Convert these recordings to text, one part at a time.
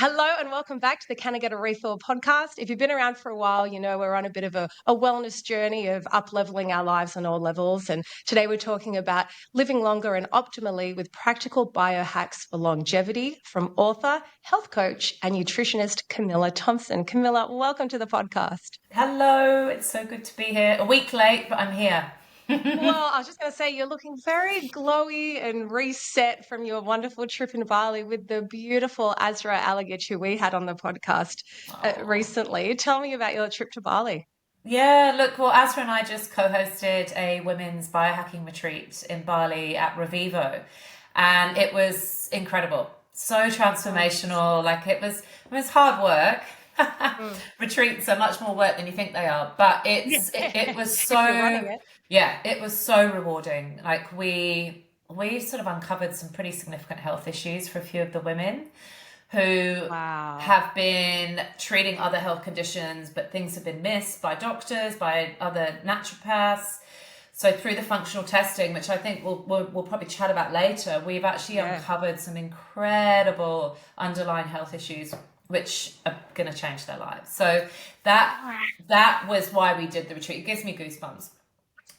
Hello and welcome back to the Can I Get a Refill podcast. If you've been around for a while, you know we're on a bit of a wellness journey of up-leveling our lives on all levels. And today we're talking about living longer and optimally with practical biohacks for longevity from author, health coach and nutritionist Camilla Thompson. Camilla, welcome to the podcast. Hello, it's so good to be here. A week late, but I'm here. Well, I was just going to say, you're looking very glowy and reset from your wonderful trip in Bali with the beautiful Azra Alagich, who we had on the podcast Oh. recently. Tell me about your trip to Bali. Yeah, look, well, Asra and I just co-hosted a women's biohacking retreat in Bali at Revivo, and it was incredible. So transformational. Like it was hard work. Mm. Retreats are much more work than you think they are, but it was If you're running so, it. yeah, it was so rewarding. Like we sort of uncovered some pretty significant health issues for a few of the women who Wow. have been treating other health conditions, but things have been missed by doctors, by other naturopaths. So through the functional testing, which I think we'll probably chat about later, we've actually Yeah. uncovered some incredible underlying health issues which are going to change their lives. So that was why we did the retreat. It gives me goosebumps.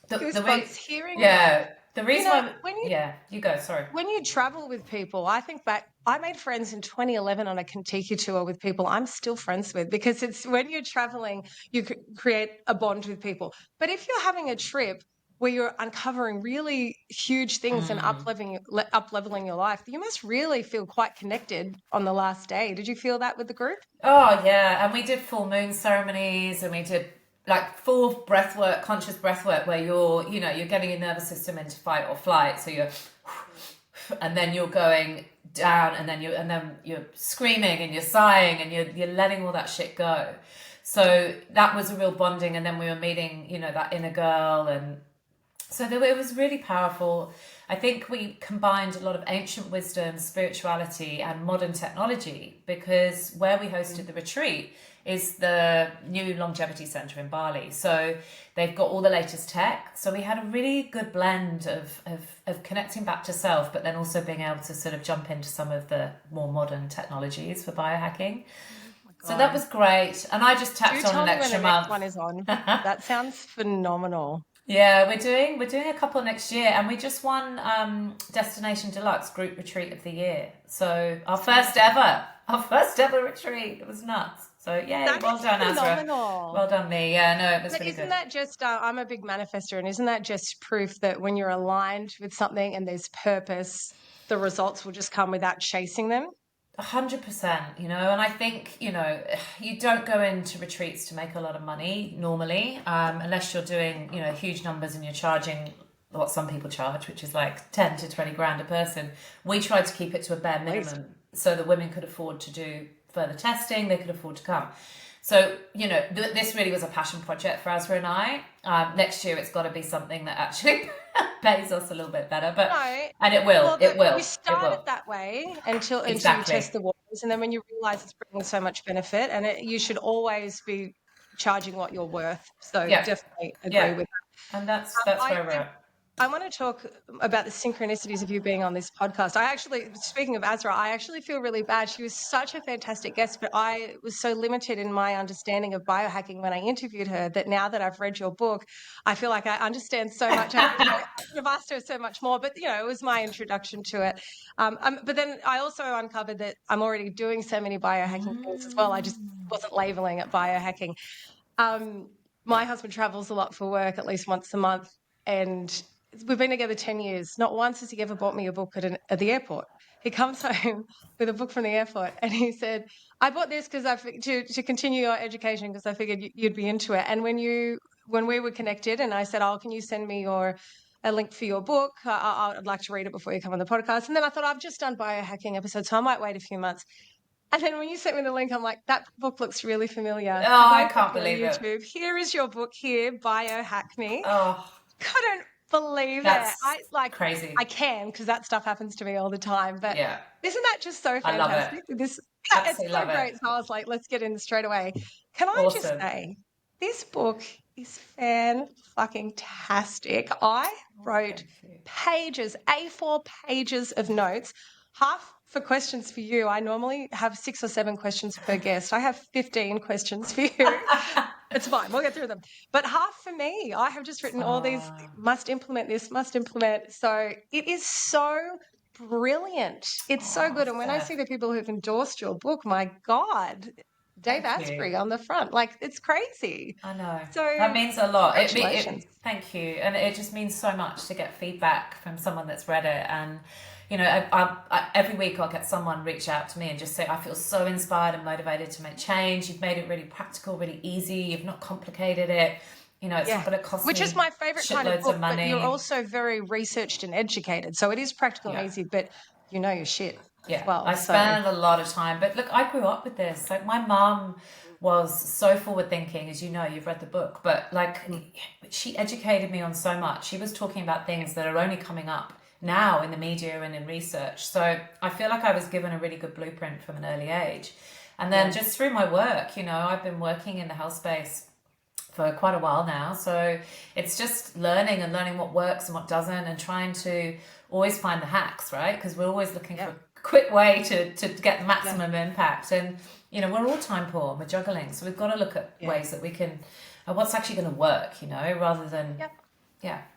Goosebumps hearing that. Yeah, the You reason know, why, when you yeah, you go, sorry. when you travel with people, I think back, I made friends in 2011 on a Kentucky tour with people I'm still friends with because it's when you're traveling, you create a bond with people. But if you're having a trip where you're uncovering really huge things and up-leveling your life, you must really feel quite connected on the last day. Did you feel that with the group? Oh yeah, and we did full moon ceremonies, and we did like full breath work, conscious breath work, where you're getting your nervous system into fight or flight. So you're, and then you're going down, and then you're screaming and you're sighing and you're letting all that shit go. So that was a real bonding, and then we were meeting, that inner girl, and so it was really powerful. I think we combined a lot of ancient wisdom, spirituality, and modern technology because where we hosted the retreat is the new longevity center in Bali. So they've got all the latest tech. So we had a really good blend of connecting back to self, but then also being able to sort of jump into some of the more modern technologies for biohacking. Oh my So that God. was great. And I just Do tapped on tell an me when the extra next month. one is on. That sounds phenomenal. Yeah, we're doing a couple next year, and we just won Destination Deluxe Group Retreat of the Year. So our first ever retreat. It was nuts. So yay, That well is done, Azra. phenomenal. Well done, me. Yeah, no, it was But really isn't good. that just, I'm a big manifester, and isn't that just proof that when you're aligned with something and there's purpose, the results will just come without chasing them? 100%, and I think, you don't go into retreats to make a lot of money normally, unless you're doing, huge numbers and you're charging what some people charge, which is like 10 to 20 grand a person. We tried to keep it to a bare Please. minimum so that women could afford to do further testing, they could afford to come. So, this really was a passion project for Azra and I. Next year, it's got to be something that actually pays us a little bit better, No. and it will, Well, it you will, it start it will. that way until you Exactly. test the waters, and then when you realize it's bringing so much benefit, and you should always be charging what you're worth. So Yeah, definitely agree yeah. with And that's that. that's I where we're think at. I want to talk about the synchronicities of you being on this podcast. I actually, speaking of Azra, I actually feel really bad. She was such a fantastic guest, but I was so limited in my understanding of biohacking when I interviewed her that now that I've read your book, I feel like I understand so much. I could have asked her so much more, but it was my introduction to it. But then I also uncovered that I'm already doing so many biohacking things as well. I just Mm. wasn't labeling it biohacking. Um, my husband travels a lot for work, at least once a month, and we've been together 10 years. Not once has he ever bought me a book at the airport. He comes home with a book from the airport and he said, I bought this because to continue your education because I figured you'd be into it. And when we were connected and I said, oh, can you send me a link for your book? I'd like to read it before you come on the podcast. And then I thought, I've just done biohacking episodes, so I might wait a few months. And then when you sent me the link, I'm like, that book looks really familiar. So Oh, go I back can't on believe it. YouTube. Here is your book here, Biohack Me. Oh, Couldn't believe it. that's I crazy. can because that stuff happens to me all the time. But Yeah, isn't that just so I love it. fantastic? Yeah, it's Absolutely so love it. great. So I was like, let's get in straight away. Can I just Awesome. say, this book is fan-fucking-tastic. I Oh, wrote thank you. pages, A4 pages of notes, half for questions for you, I normally have 6 or 7 questions per guest. I have 15 questions for you. It's fine. We'll get through them. But half for me. I have just written all these must implement this, must implement. So it is so brilliant. It's so good. And when I see the people who've endorsed your book, my God, Dave Asprey on the front, like it's crazy. I know. So That means a lot. congratulations. Thank you. And it just means so much to get feedback from someone that's read it. And, you know, every week I'll get someone reach out to me and just say, I feel so inspired and motivated to make change. You've made it really practical, really easy. You've not complicated it. You know, it's not going to cost Which me is my favorite kind of shitloads book, of money. but you're also very researched and educated. So it is practical and easy, but you know your shit as well. I spend a lot of time. But look, I grew up with this. Like my mum was so forward thinking, as you know, you've read the book, but like she educated me on so much. She was talking about things that are only coming up now in the media and in research. So I feel like I was given a really good blueprint from an early age. And then just through my work, you know, I've been working in the health space for quite a while now. So it's just learning what works and what doesn't, and trying to always find the hacks, right? Because we're always looking for a quick way to get the maximum impact. And, you know, we're all time poor, we're juggling. So we've got to look at ways that we can, what's actually going to work, you know, rather than,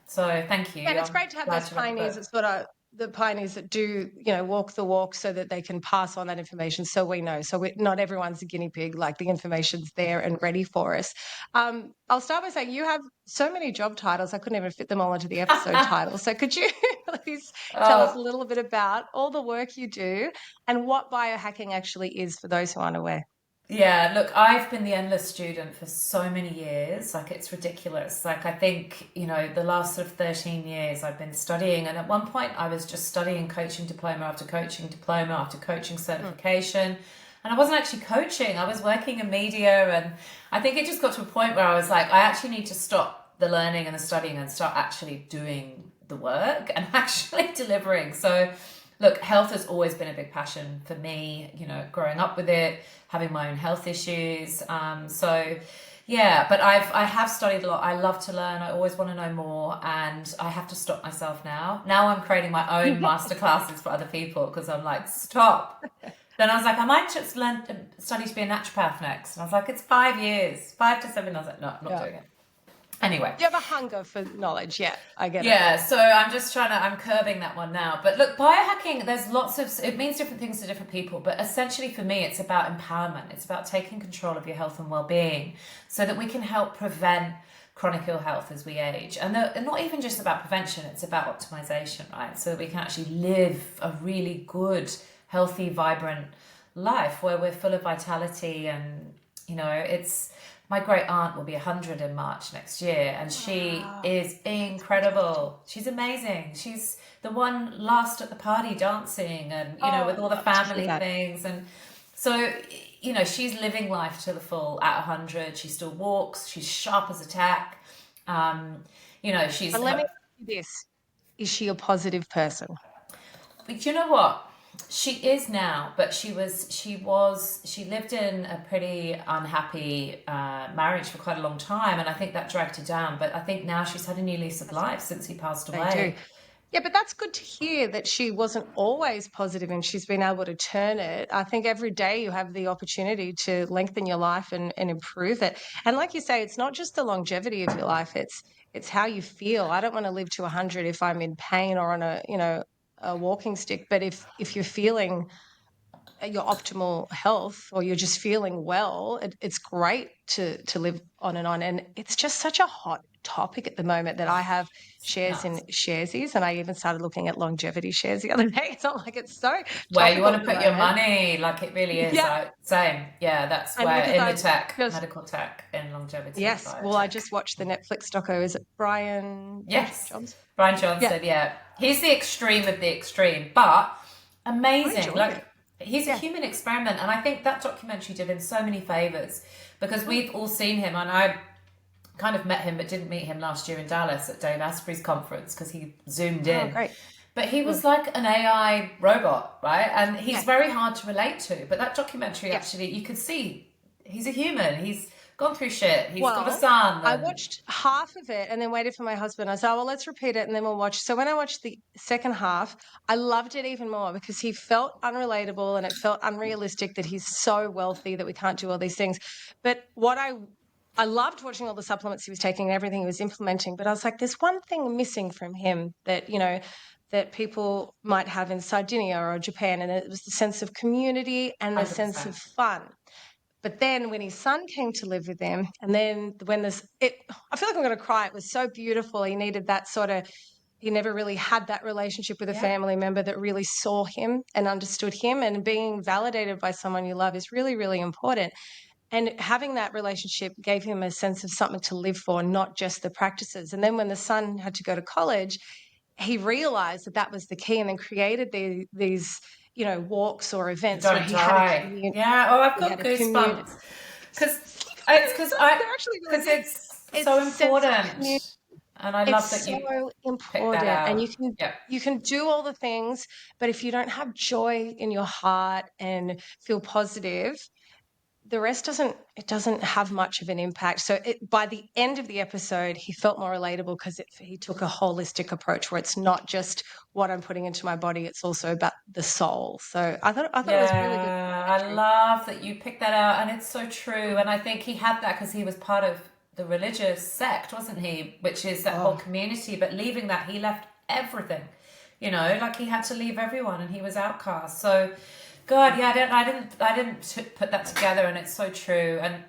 So thank you. And it's great to have those pioneers. It's sort of the pioneers that do, you know, walk the walk so that they can pass on that information so we know. So not everyone's a guinea pig, like the information's there and ready for us. I'll start by saying you have so many job titles. I couldn't even fit them all into the episode title. So could you please tell us a little bit about all the work you do and what biohacking actually is for those who aren't aware? Yeah, look, I've been the endless student for so many years. Like, it's ridiculous. Like, I think, you know, the last sort of 13 years I've been studying. And at one point I was just studying coaching diploma after coaching diploma after coaching certification. And I wasn't actually coaching. I was working in media. And I think it just got to a point where I was like, I actually need to stop the learning and the studying and start actually doing the work and actually delivering. So look, health has always been a big passion for me, you know, growing up with it, having my own health issues. But I have studied a lot. I love to learn. I always want to know more, and I have to stop myself now. Now I'm creating my own masterclasses for other people because I'm like, stop. Then I was like, I might just study to be a naturopath next. And I was like, it's 5 years, 5 to 7. I was like, no, I'm not doing it. Anyway. You have a hunger for knowledge. Yeah, I get it. Yeah, so I'm curbing that one now. But look, biohacking, it means different things to different people. But essentially for me, it's about empowerment. It's about taking control of your health and well-being so that we can help prevent chronic ill health as we age. And not even just about prevention, it's about optimization, right? So that we can actually live a really good, healthy, vibrant life where we're full of vitality. And, you know, my great aunt will be 100 in March next year, and she is incredible. She's amazing. She's the one last at the party dancing, and, you know, with all the family things. And so, you know, she's living life to the full at 100. She still walks. She's sharp as a tack. You know, But let me ask you this. Is she a positive person? But you know what? She is now, but she lived in a pretty unhappy marriage for quite a long time, and I think that dragged her down. But I think now she's had a new lease of life since he passed away. Yeah, but that's good to hear that she wasn't always positive and she's been able to turn it. I think every day you have the opportunity to lengthen your life and improve it. And like you say, it's not just the longevity of your life, it's how you feel. I don't want to live to 100 if I'm in pain or on a walking stick. But if you're feeling your optimal health or you're just feeling well, it's great to live on. And it's just such a hot topic at the moment that I have shares in Sharesies, and I even started looking at longevity shares the other day. It's not like it's so where you want to put your money, like it really is. Same. Yeah, that's where in the tech, medical tech and longevity. Yes. Biotech. Well, I just watched the Netflix doco. Is it Brian? Yes. Johnson? Brian Johnson. Yeah. He's the extreme of the extreme, but amazing. Like, he's a human experiment, and I think that documentary did him so many favors because we've all seen him, and I kind of met him but didn't meet him last year in Dallas at Dave Asprey's conference because he zoomed in. Great. But he was like an AI robot, right? And he's very hard to relate to. But that documentary actually, you could see he's a human. He's gone through shit. He's got a Well, son. I And watched half of it and then waited for my husband. I said, oh, well, let's repeat it and then we'll watch. So when I watched the second half, I loved it even more because he felt unrelatable and it felt unrealistic that he's so wealthy that we can't do all these things. But I loved watching all the supplements he was taking and everything he was implementing. But I was like, there's one thing missing from him that, that people might have in Sardinia or Japan. And it was the sense of community and the sense of 100%. fun. But then when his son came to live with him, and then when I feel like I'm going to cry. It was so beautiful. He needed that he never really had that relationship with a Yeah. family member that really saw him and understood him. And being validated by someone you love is really, really important. And having that relationship gave him a sense of something to live for, not just the practices. And then when the son had to go to college, he realized that that was the key and then created these, walks or events where Don't he had a die. community. Yeah. Oh, I've He got had a community. goosebumps. They're Actually really because good. it's It's so sense of community. important. And I love It's that so you picked that important, and out. Yeah. you can do all the things, but if you don't have joy in your heart and feel positive, the rest doesn't have much of an impact. So by the end of the episode, he felt more relatable because he took a holistic approach where it's not just what I'm putting into my body; it's also about the soul. So I thought it was really good Yeah, I documentary. love that you picked that out, and it's so true. And I think he had that because he was part of the religious sect, wasn't he? Which is that whole Oh, community. But leaving that, he left everything. Like he had to leave everyone, and he was outcast. So, God, yeah, I didn't put that together, and it's so true. And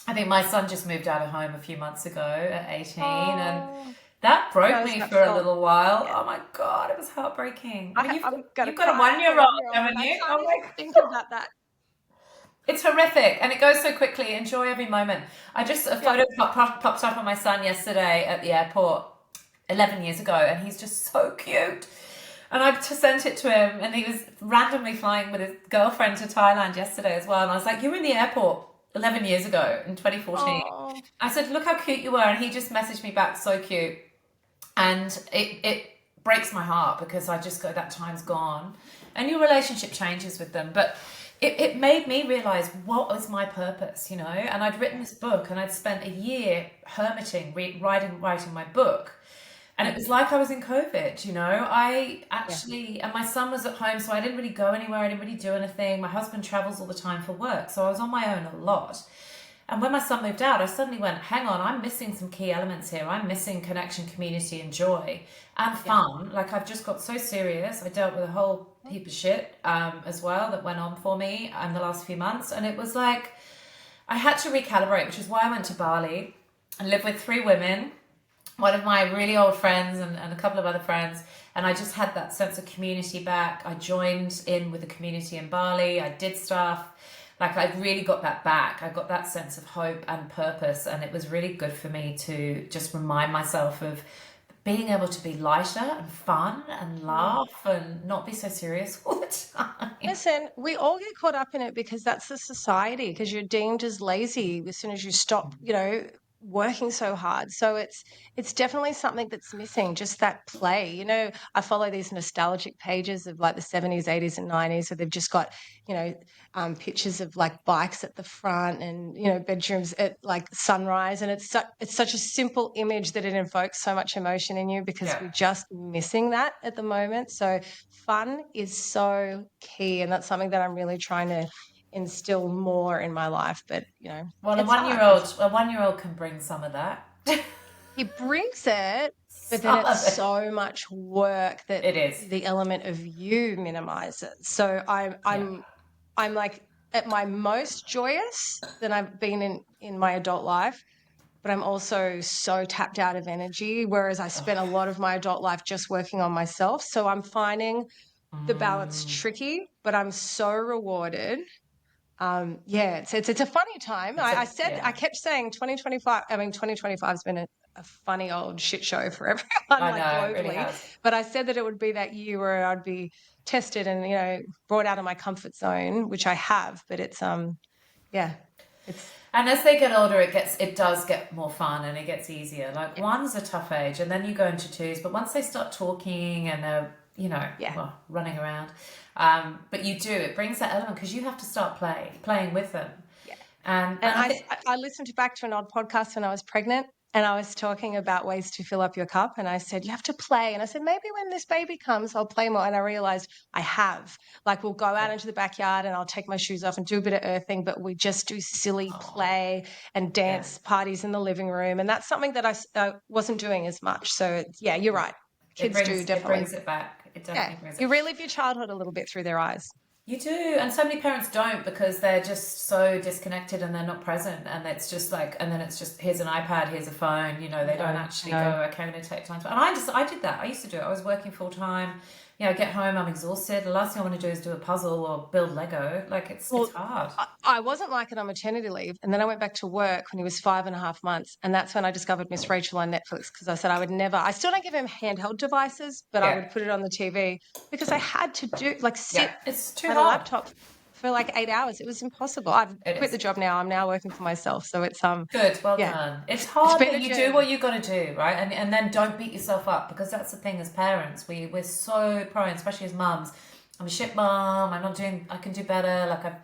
I think my son just moved out of home a few months ago at 18, and oh, that broke those me that for a felt. little while. Yeah. Oh my God, it was heartbreaking. I mean, I'm gonna you've got a cry. I have a 1 year old, 1 year old, haven't and I you? can't Oh even my think God. about that. It's horrific and it goes so quickly. Enjoy every moment. A Yeah. photo popped up on my son yesterday at the airport 11 years ago, and he's just so cute. And I just sent it to him, and he was randomly flying with his girlfriend to Thailand yesterday as well. And I was like, you were in the airport 11 years ago in 2014. Oh, I said, look how cute you were. And he just messaged me back, so cute. And it breaks my heart because I just go, that time's gone. And your relationship changes with them. But it made me realize what was my purpose, And I'd written this book and I'd spent a year hermiting, writing my book. And it was like I was in COVID, I yeah. actually, and my son was at home, so I didn't really go anywhere. I didn't really do anything. My husband travels all the time for work, so I was on my own a lot. And when my son moved out, I suddenly went, hang on, I'm missing some key elements here. I'm missing connection, community, and joy and Yeah. fun. Like I've just got so serious. I dealt with a whole heap of shit as well that went on for me in the last few months. And it was like, I had to recalibrate, which is why I went to Bali and lived with 3 women, one of my really old friends and a couple of other friends. And I just had that sense of community back. I joined in with the community in Bali. I did stuff. Like I really got that back. I got that sense of hope and purpose. And it was really good for me to just remind myself of being able to be lighter and fun and Mm. laugh and not be so serious all the time. Listen, we all get caught up in it because that's the society, because you're deemed as lazy as soon as you stop, working so hard. So it's definitely something that's missing, just that play. I follow these nostalgic pages of like the 70s, 80s, and 90s where they've just got, you know, pictures of like bikes at the front and, bedrooms at like sunrise. And it's such a simple image that it invokes so much emotion in you because Yeah. we're just missing that at the moment. So fun is so key, and that's something that I'm really trying to instill more in my life. But Well, it's hard. a 1 year old can bring some of that. He brings it, but then Some it's of it. so much work that It is. the element of you minimizes. So I'm Yeah. I'm I'm like at my most joyous than I've been in my adult life, but I'm also so tapped out of energy. Whereas I spent a lot of my adult life just working on myself. So I'm finding the balance Mm, tricky, but I'm so rewarded. Yeah, it's a funny time. I yeah. kept saying 2025. I mean, 2025 has been a funny old shit show for everyone, I like know, it really globally. has. But I said that it would be that year where I'd be tested and brought out of my comfort zone, which I have. But yeah, it's And as they get older, it does get more fun and it gets easier. Like yeah, one's a tough age, and then you go into twos. But once they start talking and they're, yeah, well, running around, but it brings that element because you have to start playing with them. yeah. And I listened back to an old podcast when I was pregnant, and I was talking about ways to fill up your cup. And I said, you have to play. And I said, maybe when this baby comes, I'll play more. And I realized I have. Like, we'll go out into the backyard and I'll take my shoes off and do a bit of earthing, but we just do silly play and dance parties in the living room. And that's something that I wasn't doing as much. So, yeah, you're right. Kids do definitely. It brings it back. It definitely brings it. You relive your childhood a little bit through their eyes. You do, and so many parents don't because they're just so disconnected and they're not present, and it's just like, and then it's just here's an iPad, here's a phone. You know, they don't actually go. Okay, I'm going to take time to. And I did that. I used to do it. I was working full time. You know, I get home, I'm exhausted. The last thing I want to do is do a puzzle or build Lego. Like it's hard. I wasn't like it on maternity leave, and then I went back to work when he was 5.5 months, and that's when I discovered Miss Rachel on Netflix because I said I would never. I still don't give him handheld devices, but I would put it on the TV because I had to sit it's too at hard. a laptop for like 8 hours. It was impossible. I've quit the job now. I'm now working for myself, so it's good. Well done. It's hard, but you do what you got to do, right? And then don't beat yourself up because that's the thing. As parents, we're so prone, especially as mums. I'm a shit mom. I can do better. Like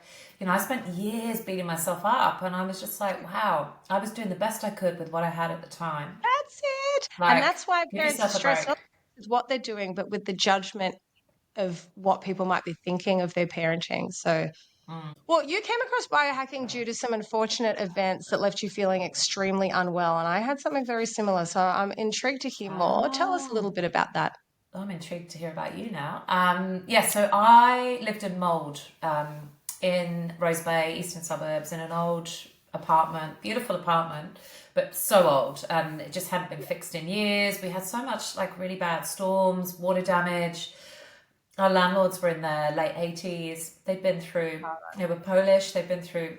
I spent years beating myself up, and I was just like, wow, I was doing the best I could with what I had at the time. That's it. And that's why parents are stressed not with what they're doing, but with the judgment of what people might be thinking of their parenting. So, well, you came across biohacking due to some unfortunate events that left you feeling extremely unwell. And I had something very similar. So I'm intrigued to hear more. Tell us a little bit about that. I'm intrigued to hear about you now. So I lived in mould in Rose Bay, eastern suburbs, in an old apartment, beautiful apartment, but so old. And it just hadn't been fixed in years. We had so much like really bad storms, water damage. Our landlords were in their late 80s. They'd been through, they were Polish, they'd been through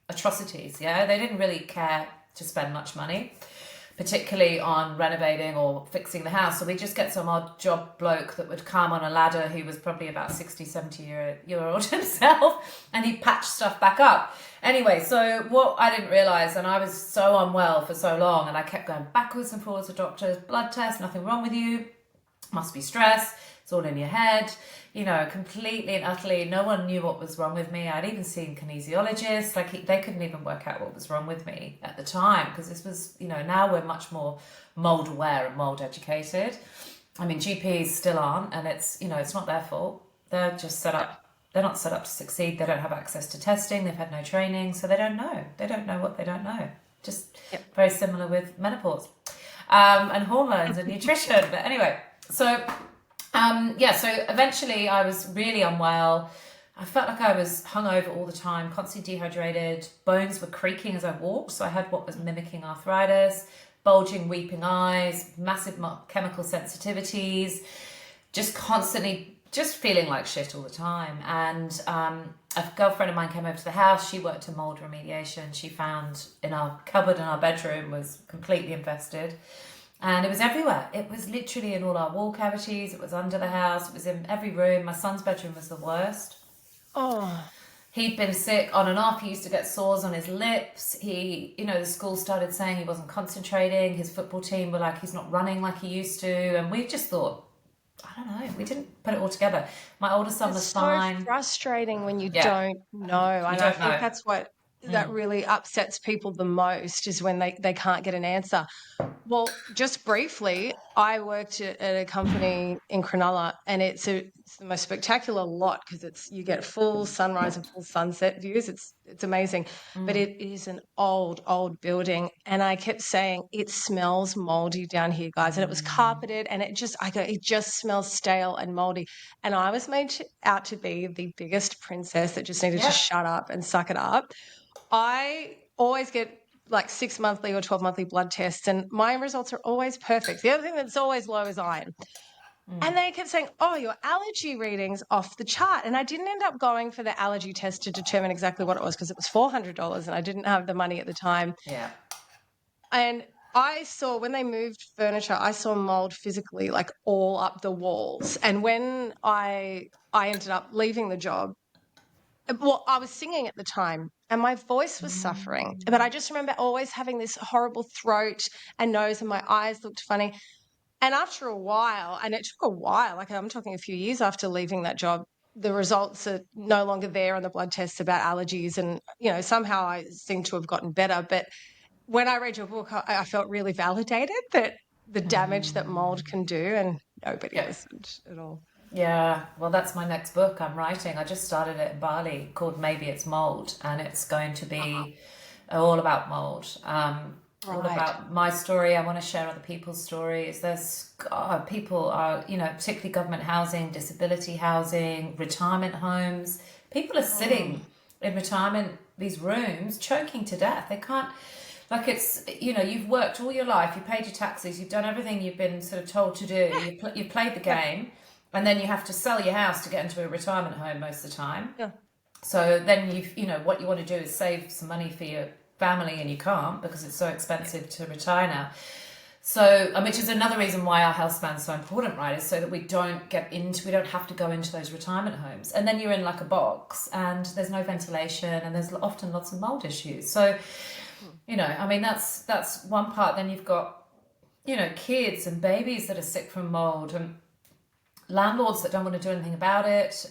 atrocities, yeah? They didn't really care to spend much money, particularly on renovating or fixing the house. So we just get some odd job bloke that would come on a ladder who was probably about 60, 70-year-old himself, and he'd patch stuff back up. Anyway, so what I didn't realise, and I was so unwell for so long, and I kept going backwards and forwards to doctors, blood tests, nothing wrong with you, must be stress. It's all in your head, completely and utterly. No one knew what was wrong with me. I'd even seen kinesiologists. They couldn't even work out what was wrong with me at the time because this was, now we're much more mold aware and mold educated. I mean, GPs still aren't, and it's, it's not their fault. They're just set up. They're not set up to succeed. They don't have access to testing. They've had no training, so they don't know. They don't know what they don't know. Just very similar with menopause and hormones and nutrition. But anyway, so eventually I was really unwell. I felt like I was hungover all the time, constantly dehydrated. Bones were creaking as I walked, so I had what was mimicking arthritis, bulging, weeping eyes, massive chemical sensitivities, just constantly just feeling like shit all the time. And a girlfriend of mine came over to the house. She worked in mold remediation. She found in our cupboard in our bedroom was completely infested. And it was everywhere. It was literally in all our wall cavities. It was under the house. It was in every room. My son's bedroom was the worst. Oh. He'd been sick on and off. He used to get sores on his lips. The school started saying he wasn't concentrating. His football team were like, he's not running like he used to. And we just thought, I don't know. We didn't put it all together. My older son was fine. It's so frustrating when you don't know. And I think that's what that really upsets people the most is when they can't get an answer. Well, just briefly, I worked at a company in Cronulla, and it's the most spectacular lot because you get full sunrise and full sunset views. It's amazing, but it is an old building, and I kept saying it smells moldy down here, guys, and it was carpeted, and it just smells stale and moldy, and I was made out to be the biggest princess that just needed to shut up and suck it up. I always get like 6 monthly or 12 monthly blood tests, and my results are always perfect. The other thing that's always low is iron. And they kept saying, oh, your allergy reading's off the chart. And I didn't end up going for the allergy test to determine exactly what it was because it was $400 and I didn't have the money at the time. Yeah. And I saw when they moved furniture, I saw mold physically like all up the walls. And when I ended up leaving the job, well, I was singing at the time and my voice was suffering, but I just remember always having this horrible throat and nose and my eyes looked funny. And after a while, and it took a while, like I'm talking a few years after leaving that job, the results are no longer there on the blood tests about allergies, and somehow I seem to have gotten better. But when I read your book, I felt really validated that the damage that mold can do, and nobody Yeah. listened at all. Yeah, well, that's my next book I'm writing. I just started it in Bali called Maybe It's Mold, and it's going to be all about mold. All Right. about my story. I want to share other people's stories. People are, particularly government housing, disability housing, retirement homes. People are sitting in retirement, these rooms, choking to death. They can't, like it's, you've worked all your life, you paid your taxes, you've done everything you've been sort of told to do, you've played the game, and then you have to sell your house to get into a retirement home most of the time. Yeah. So then what you want to do is save some money for your family, and you can't because it's so expensive to retire now. So, which is another reason why our health span is so important, right? Is so that we don't have to go into those retirement homes. And then you're in like a box and there's no ventilation and there's often lots of mold issues. So, that's one part. Then you've got, kids and babies that are sick from mold, and landlords that don't want to do anything about it.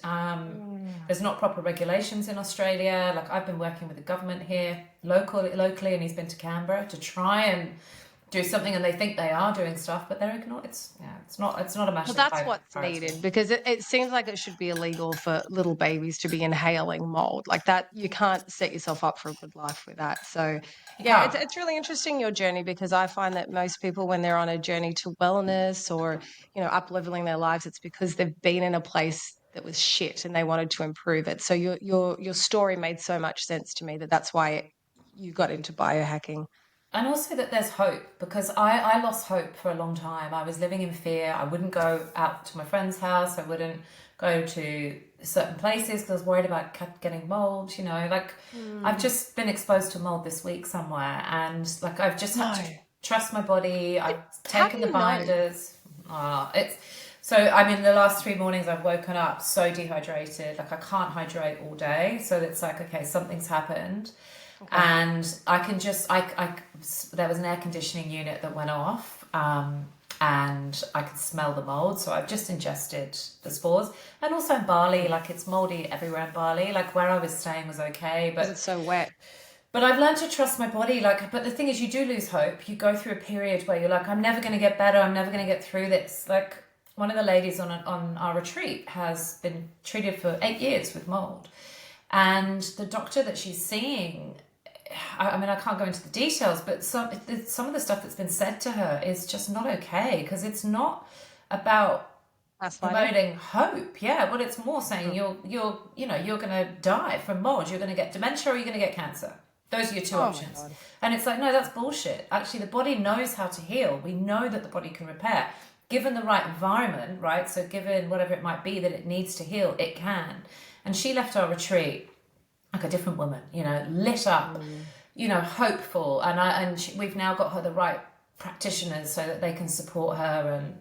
There's not proper regulations in Australia. Like I've been working with the government here locally, and he's been to Canberra to try and do something, and they think they are doing stuff, but they're ignoring. It's not a massive. Well, that's what's needed, because it seems like it should be illegal for little babies to be inhaling mold like that. You can't set yourself up for a good life with that. So, yeah, it's really interesting, your journey, because I find that most people, when they're on a journey to wellness or up-leveling their lives, it's because they've been in a place that was shit and they wanted to improve it. So your story made so much sense to me that's why you got into biohacking. And also that there's hope, because I lost hope for a long time. I was living in fear. I wouldn't go out to my friend's house. I wouldn't go to certain places because I was worried about getting mold. I've just been exposed to mold this week somewhere, and like I've just had to trust my body. I've taken the binders. The last 3 mornings I've woken up so dehydrated. Like I can't hydrate all day. So it's like, okay, something's happened. Okay. And I can just, there was an air conditioning unit that went off, and I could smell the mold. So I've just ingested the spores. And also in Bali, like it's moldy everywhere in Bali. Like where I was staying was okay, but it's so wet. But I've learned to trust my body. But the thing is, you do lose hope. You go through a period where you're like, I'm never going to get better. I'm never going to get through this. Like one of the ladies on our retreat has been treated for 8 years with mold. And the doctor that she's seeing, I can't go into the details, but some of the stuff that's been said to her is just not okay, because it's not about promoting hope. Yeah, but it's more saying you're going to die from mold. You're going to get dementia or you're going to get cancer. Those are your two options. And it's like, no, that's bullshit. Actually, the body knows how to heal. We know that the body can repair. Given the right environment, right? So given whatever it might be that it needs to heal, it can. And she left our retreat like a different woman, lit up, hopeful. And we've now got her the right practitioners so that they can support her, and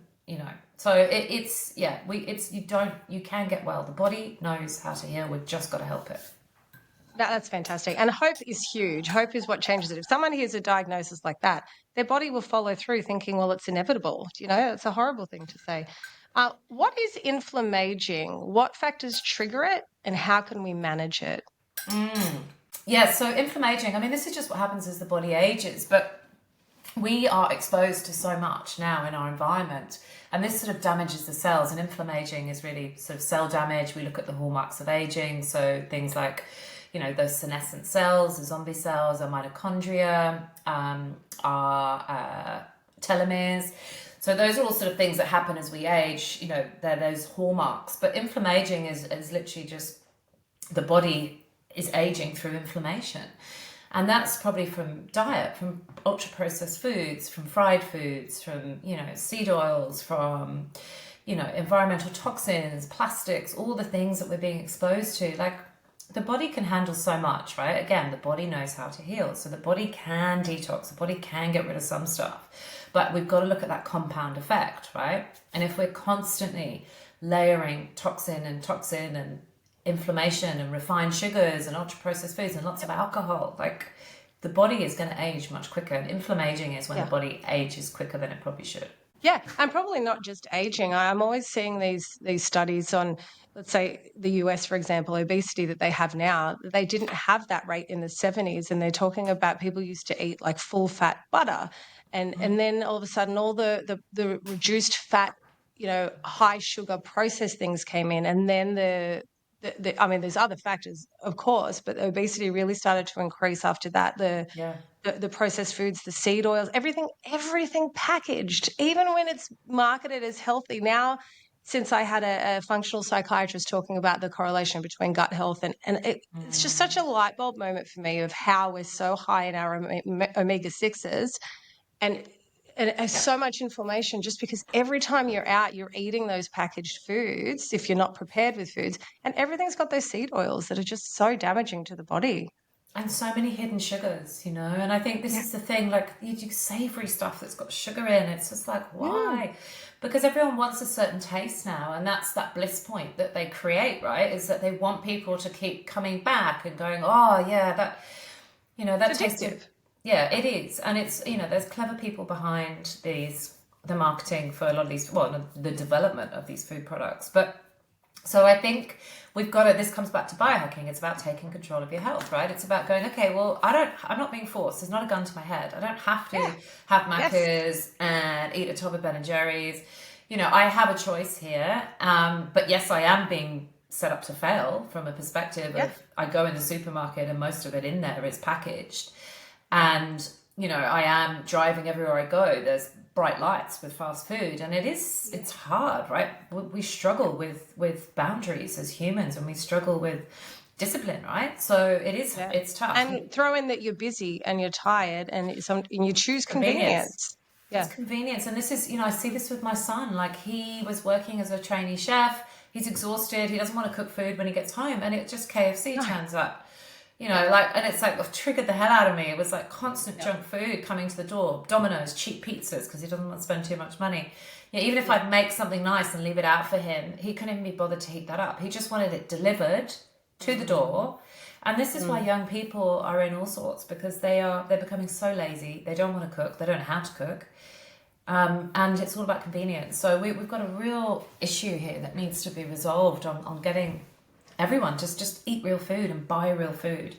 so you can get well. The body knows how to heal. We've just got to help it. That's fantastic. And hope is huge. Hope is what changes it. If someone hears a diagnosis like that, their body will follow through thinking, well, it's inevitable. It's a horrible thing to say. What is inflammaging? What factors trigger it, and how can we manage it? Yeah, so inflammaging, this is just what happens as the body ages, but we are exposed to so much now in our environment, and this sort of damages the cells, and inflammaging is really sort of cell damage. We look at the hallmarks of aging, so things like, those senescent cells, the zombie cells, our mitochondria, our telomeres. So those are all sort of things that happen as we age, they're those hallmarks. But inflammaging is literally just the body is aging through inflammation. And that's probably from diet, from ultra-processed foods, from fried foods, from, seed oils, from, environmental toxins, plastics, all the things that we're being exposed to. Like, the body can handle so much, right? Again, the body knows how to heal. So the body can detox, the body can get rid of some stuff. But we've got to look at that compound effect, right? And if we're constantly layering toxin and inflammation and refined sugars and ultra-processed foods and lots of alcohol, like the body is going to age much quicker. And inflammaging is when the body ages quicker than it probably should. Yeah, and probably not just aging. I'm always seeing these studies on, let's say, the US, for example, obesity that they have now. They didn't have that rate in the 70s, and they're talking about people used to eat like full fat butter, and then all of a sudden, all the reduced fat, high sugar processed things came in, and then I mean, there's other factors, of course, but obesity really started to increase after that. Yeah. The processed foods, the seed oils, everything packaged, even when it's marketed as healthy. Now, since I had a functional psychiatrist talking about the correlation between gut health it's just such a light bulb moment for me of how we're so high in our omega-6s and so much inflammation just because every time you're out, you're eating those packaged foods if you're not prepared with foods, and everything's got those seed oils that are just so damaging to the body. And so many hidden sugars, and I think this Yeah. is the thing, like you do savory stuff that's got sugar in, it's just like, Mm. why? Because everyone wants a certain taste now, and that's that bliss point that they create, right? Is that they want people to keep coming back and going, oh yeah, that It's tasted, addictive. yeah, it is. And it's, there's clever people behind the marketing for a lot of these, well, the development of these food products. But so I think this comes back to biohacking. It's about taking control of your health, right? It's about going, okay, well, I'm not being forced. There's not a gun to my head. I don't have to have Yes. Macca's and eat a tub of Ben and Jerry's. I have a choice here. But yes, I am being set up to fail from a perspective Yeah. of I go in the supermarket and most of it in there is packaged. And, I am driving everywhere I go. There's bright lights with fast food, and it's hard, right? We struggle with boundaries as humans, and we struggle with discipline, right? So it's tough. And throw in that you're busy and you're tired and you choose Convenience. convenience. It's Yeah. convenience. And this is, I see this with my son. Like he was working as a trainee chef. He's exhausted. He doesn't want to cook food when he gets home. And it just KFC turns up. And it's like triggered the hell out of me. It was like constant junk food coming to the door. Domino's, cheap pizzas, because he doesn't want to spend too much money. Even if I'd make something nice and leave it out for him, he couldn't even be bothered to heat that up. He just wanted it delivered to the door. And this is why young people are in all sorts, because they're becoming so lazy. They don't want to cook. They don't know how to cook. And it's all about convenience. So we've got a real issue here that needs to be resolved on getting everyone just eat real food and buy real food.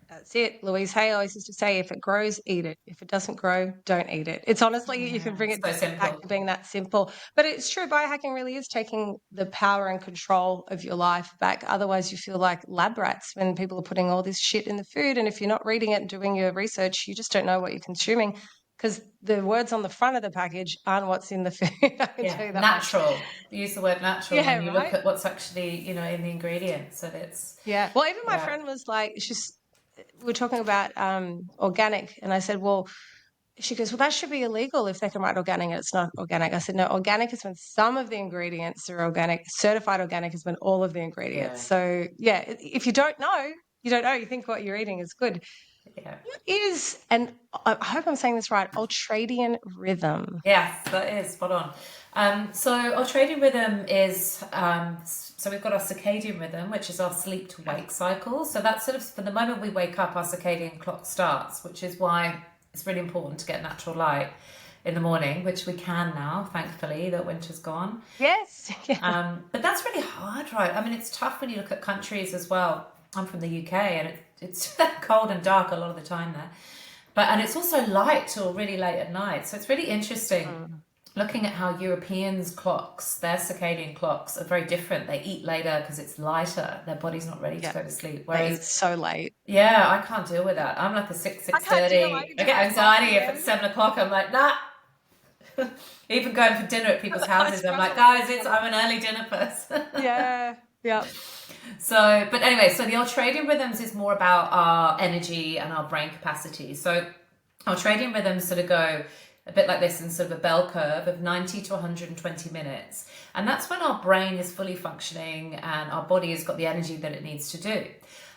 That's it. Louise Hay always used to say, if it grows, eat it. If it doesn't grow, don't eat it. It's honestly, you can bring it So back simple. to being that simple. But it's true, biohacking really is taking the power and control of your life back. Otherwise, you feel like lab rats when people are putting all this shit in the food. And if you're not reading it and doing your research, you just don't know what you're consuming because the words on the front of the package aren't what's in the food. I can Yeah, tell you that much. natural. Use the word natural, and Yeah, then you look right? at what's actually, in the ingredients, and it's, Yeah. Well, even my yeah, friend was like, we were talking about organic, and I said, well, she goes, well, that should be illegal if they can write organic and it's not organic. I said, no, organic is when some of the ingredients are organic. Certified organic is when all of the yeah, ingredients. So, yeah, if you don't know, you don't know. You think what you're eating is good. yeah. What is, and I hope I'm saying this right, ultradian rhythm? Yes, that is spot on. So our trading rhythm is, so we've got our circadian rhythm, which is our sleep to wake cycle. So that's sort of from the moment we wake up, our circadian clock starts, which is why it's really important to get natural light in the morning, which we can now, thankfully, that winter's gone. Yes. Yeah. But that's really hard, right? I mean, it's tough when you look at countries as well. I'm from the UK, and it's cold and dark a lot of the time there. And it's also light till really late at night. So it's really interesting looking at how Europeans' clocks, their circadian clocks, are very different. They eat later because it's lighter. Their body's not ready to Yeah. go to sleep. They eat Whereas, so late. yeah, I can't deal with that. I'm like a 6, I can't deal. I 6:30. need I to get have coffee anxiety if then. it's 7 o'clock. I'm like, nah. Even going for dinner at people's I houses, I'm like, struggle with guys, that. I'm an early dinner person. Yeah. Yeah. So, but anyway, so the ultradian rhythms is more about our energy and our brain capacity. So ultradian rhythms sort of go a bit like this in sort of a bell curve of 90 to 120 minutes. And that's when our brain is fully functioning and our body has got the energy that it needs to do.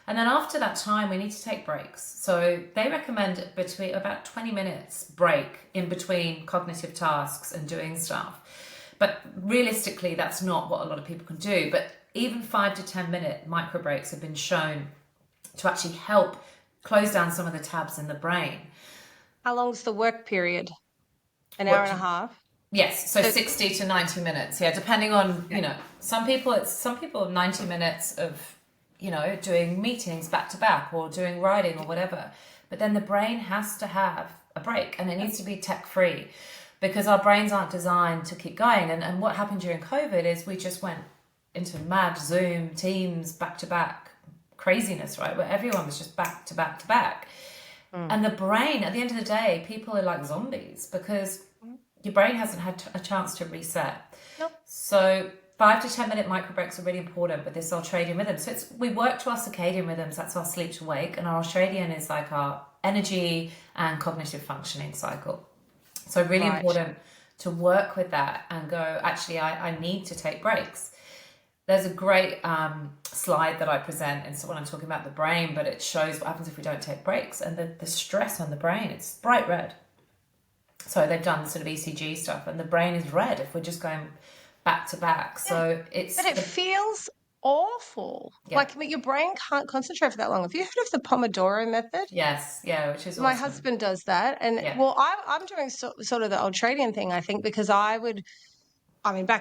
And then after that time, we need to take breaks. So they recommend between about 20 minutes break in between cognitive tasks and doing stuff. But realistically, that's not what a lot of people can do. But even 5 to 10 minute micro breaks have been shown to actually help close down some of the tabs in the brain. How long's the work period? An hour What and do a you, half? Yes, so 60 to 90 minutes. Yeah, depending on, some people 90 minutes of, doing meetings back to back or doing writing or whatever. But then the brain has to have a break, and it needs to be tech free, because our brains aren't designed to keep going. And what happened during COVID is we just went into mad Zoom, Teams, back to back craziness, right? Where everyone was just back to back to back. And the brain, at the end of the day, people are like zombies because your brain hasn't had a chance to reset. Nope. So 5 to 10 minute micro breaks are really important with this ultradian rhythm. So we work to our circadian rhythms. That's our sleep to wake, and our ultradian is like our energy and cognitive functioning cycle. So really important to work with that and go, actually, I need to take breaks. There's a great slide that I present, and so when I'm talking about the brain, but it shows what happens if we don't take breaks, and the stress on the brain, it's bright red. So they've done sort of ECG stuff, and the brain is red if we're just going back to back. So it's... But it feels awful. Yeah. Like your brain can't concentrate for that long. Have you heard of the Pomodoro method? Yes, yeah, which is My awesome. husband does that. And I'm doing sort of the ultradian thing, I think, because back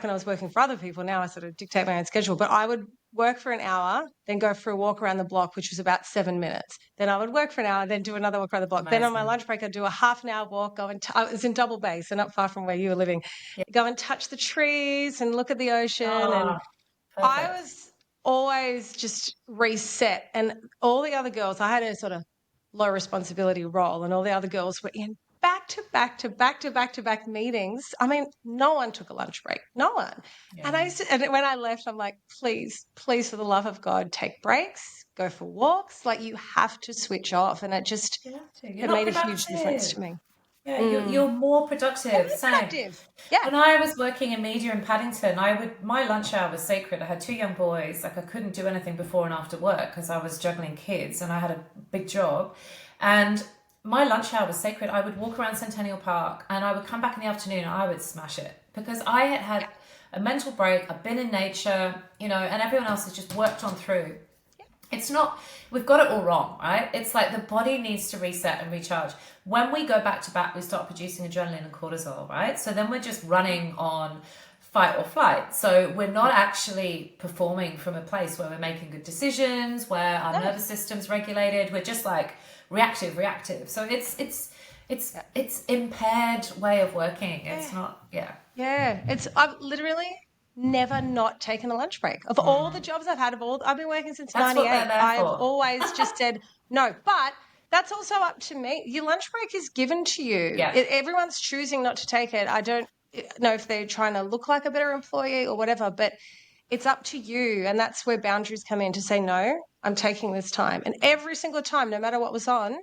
when I was working for other people, now I sort of dictate my own schedule, but I would work for an hour, then go for a walk around the block, which was about 7 minutes. Then I would work for an hour, then do another walk around the block. Amazing. Then on my lunch break, I'd do a half an hour walk, I was in Double Bay, so not far from where you were living. Yeah. Go and touch the trees and look at the ocean. And perfect. I was always just reset. And all the other girls, I had a sort of low responsibility role, and all the other girls were in back to back to back to back to back meetings. I mean, no one took a lunch break. No one. Yeah. And when I left, I'm like, please, please, for the love of God, take breaks, go for walks. Like, you have to switch off. And it just it made a huge difference to me. Yeah, you're more productive. Productive. Yeah. When I was working in media in Paddington, my lunch hour was sacred. I had 2 young boys. Like, I couldn't do anything before and after work because I was juggling kids and I had a big job. And my lunch hour was sacred. I would walk around Centennial Park and I would come back in the afternoon and I would smash it because I had a mental break. I've been in nature, and everyone else has just worked on through. It's not, we've got it all wrong, right? It's like the body needs to reset and recharge. When we go back to back, we start producing adrenaline and cortisol, right? So then we're just running on fight or flight. So we're not actually performing from a place where we're making good decisions, where our nervous system's regulated. We're just like reactive. So it's impaired way of working. It's not, I've literally never not taken a lunch break. Of all the jobs I've had, I've been working since 98. I've always just said no. But that's also up to me. Your lunch break is given to you. Yeah. Everyone's choosing not to take it. I don't know if they're trying to look like a better employee or whatever, but it's up to you. And that's where boundaries come in to say, no, I'm taking this time. And every single time, no matter what was on,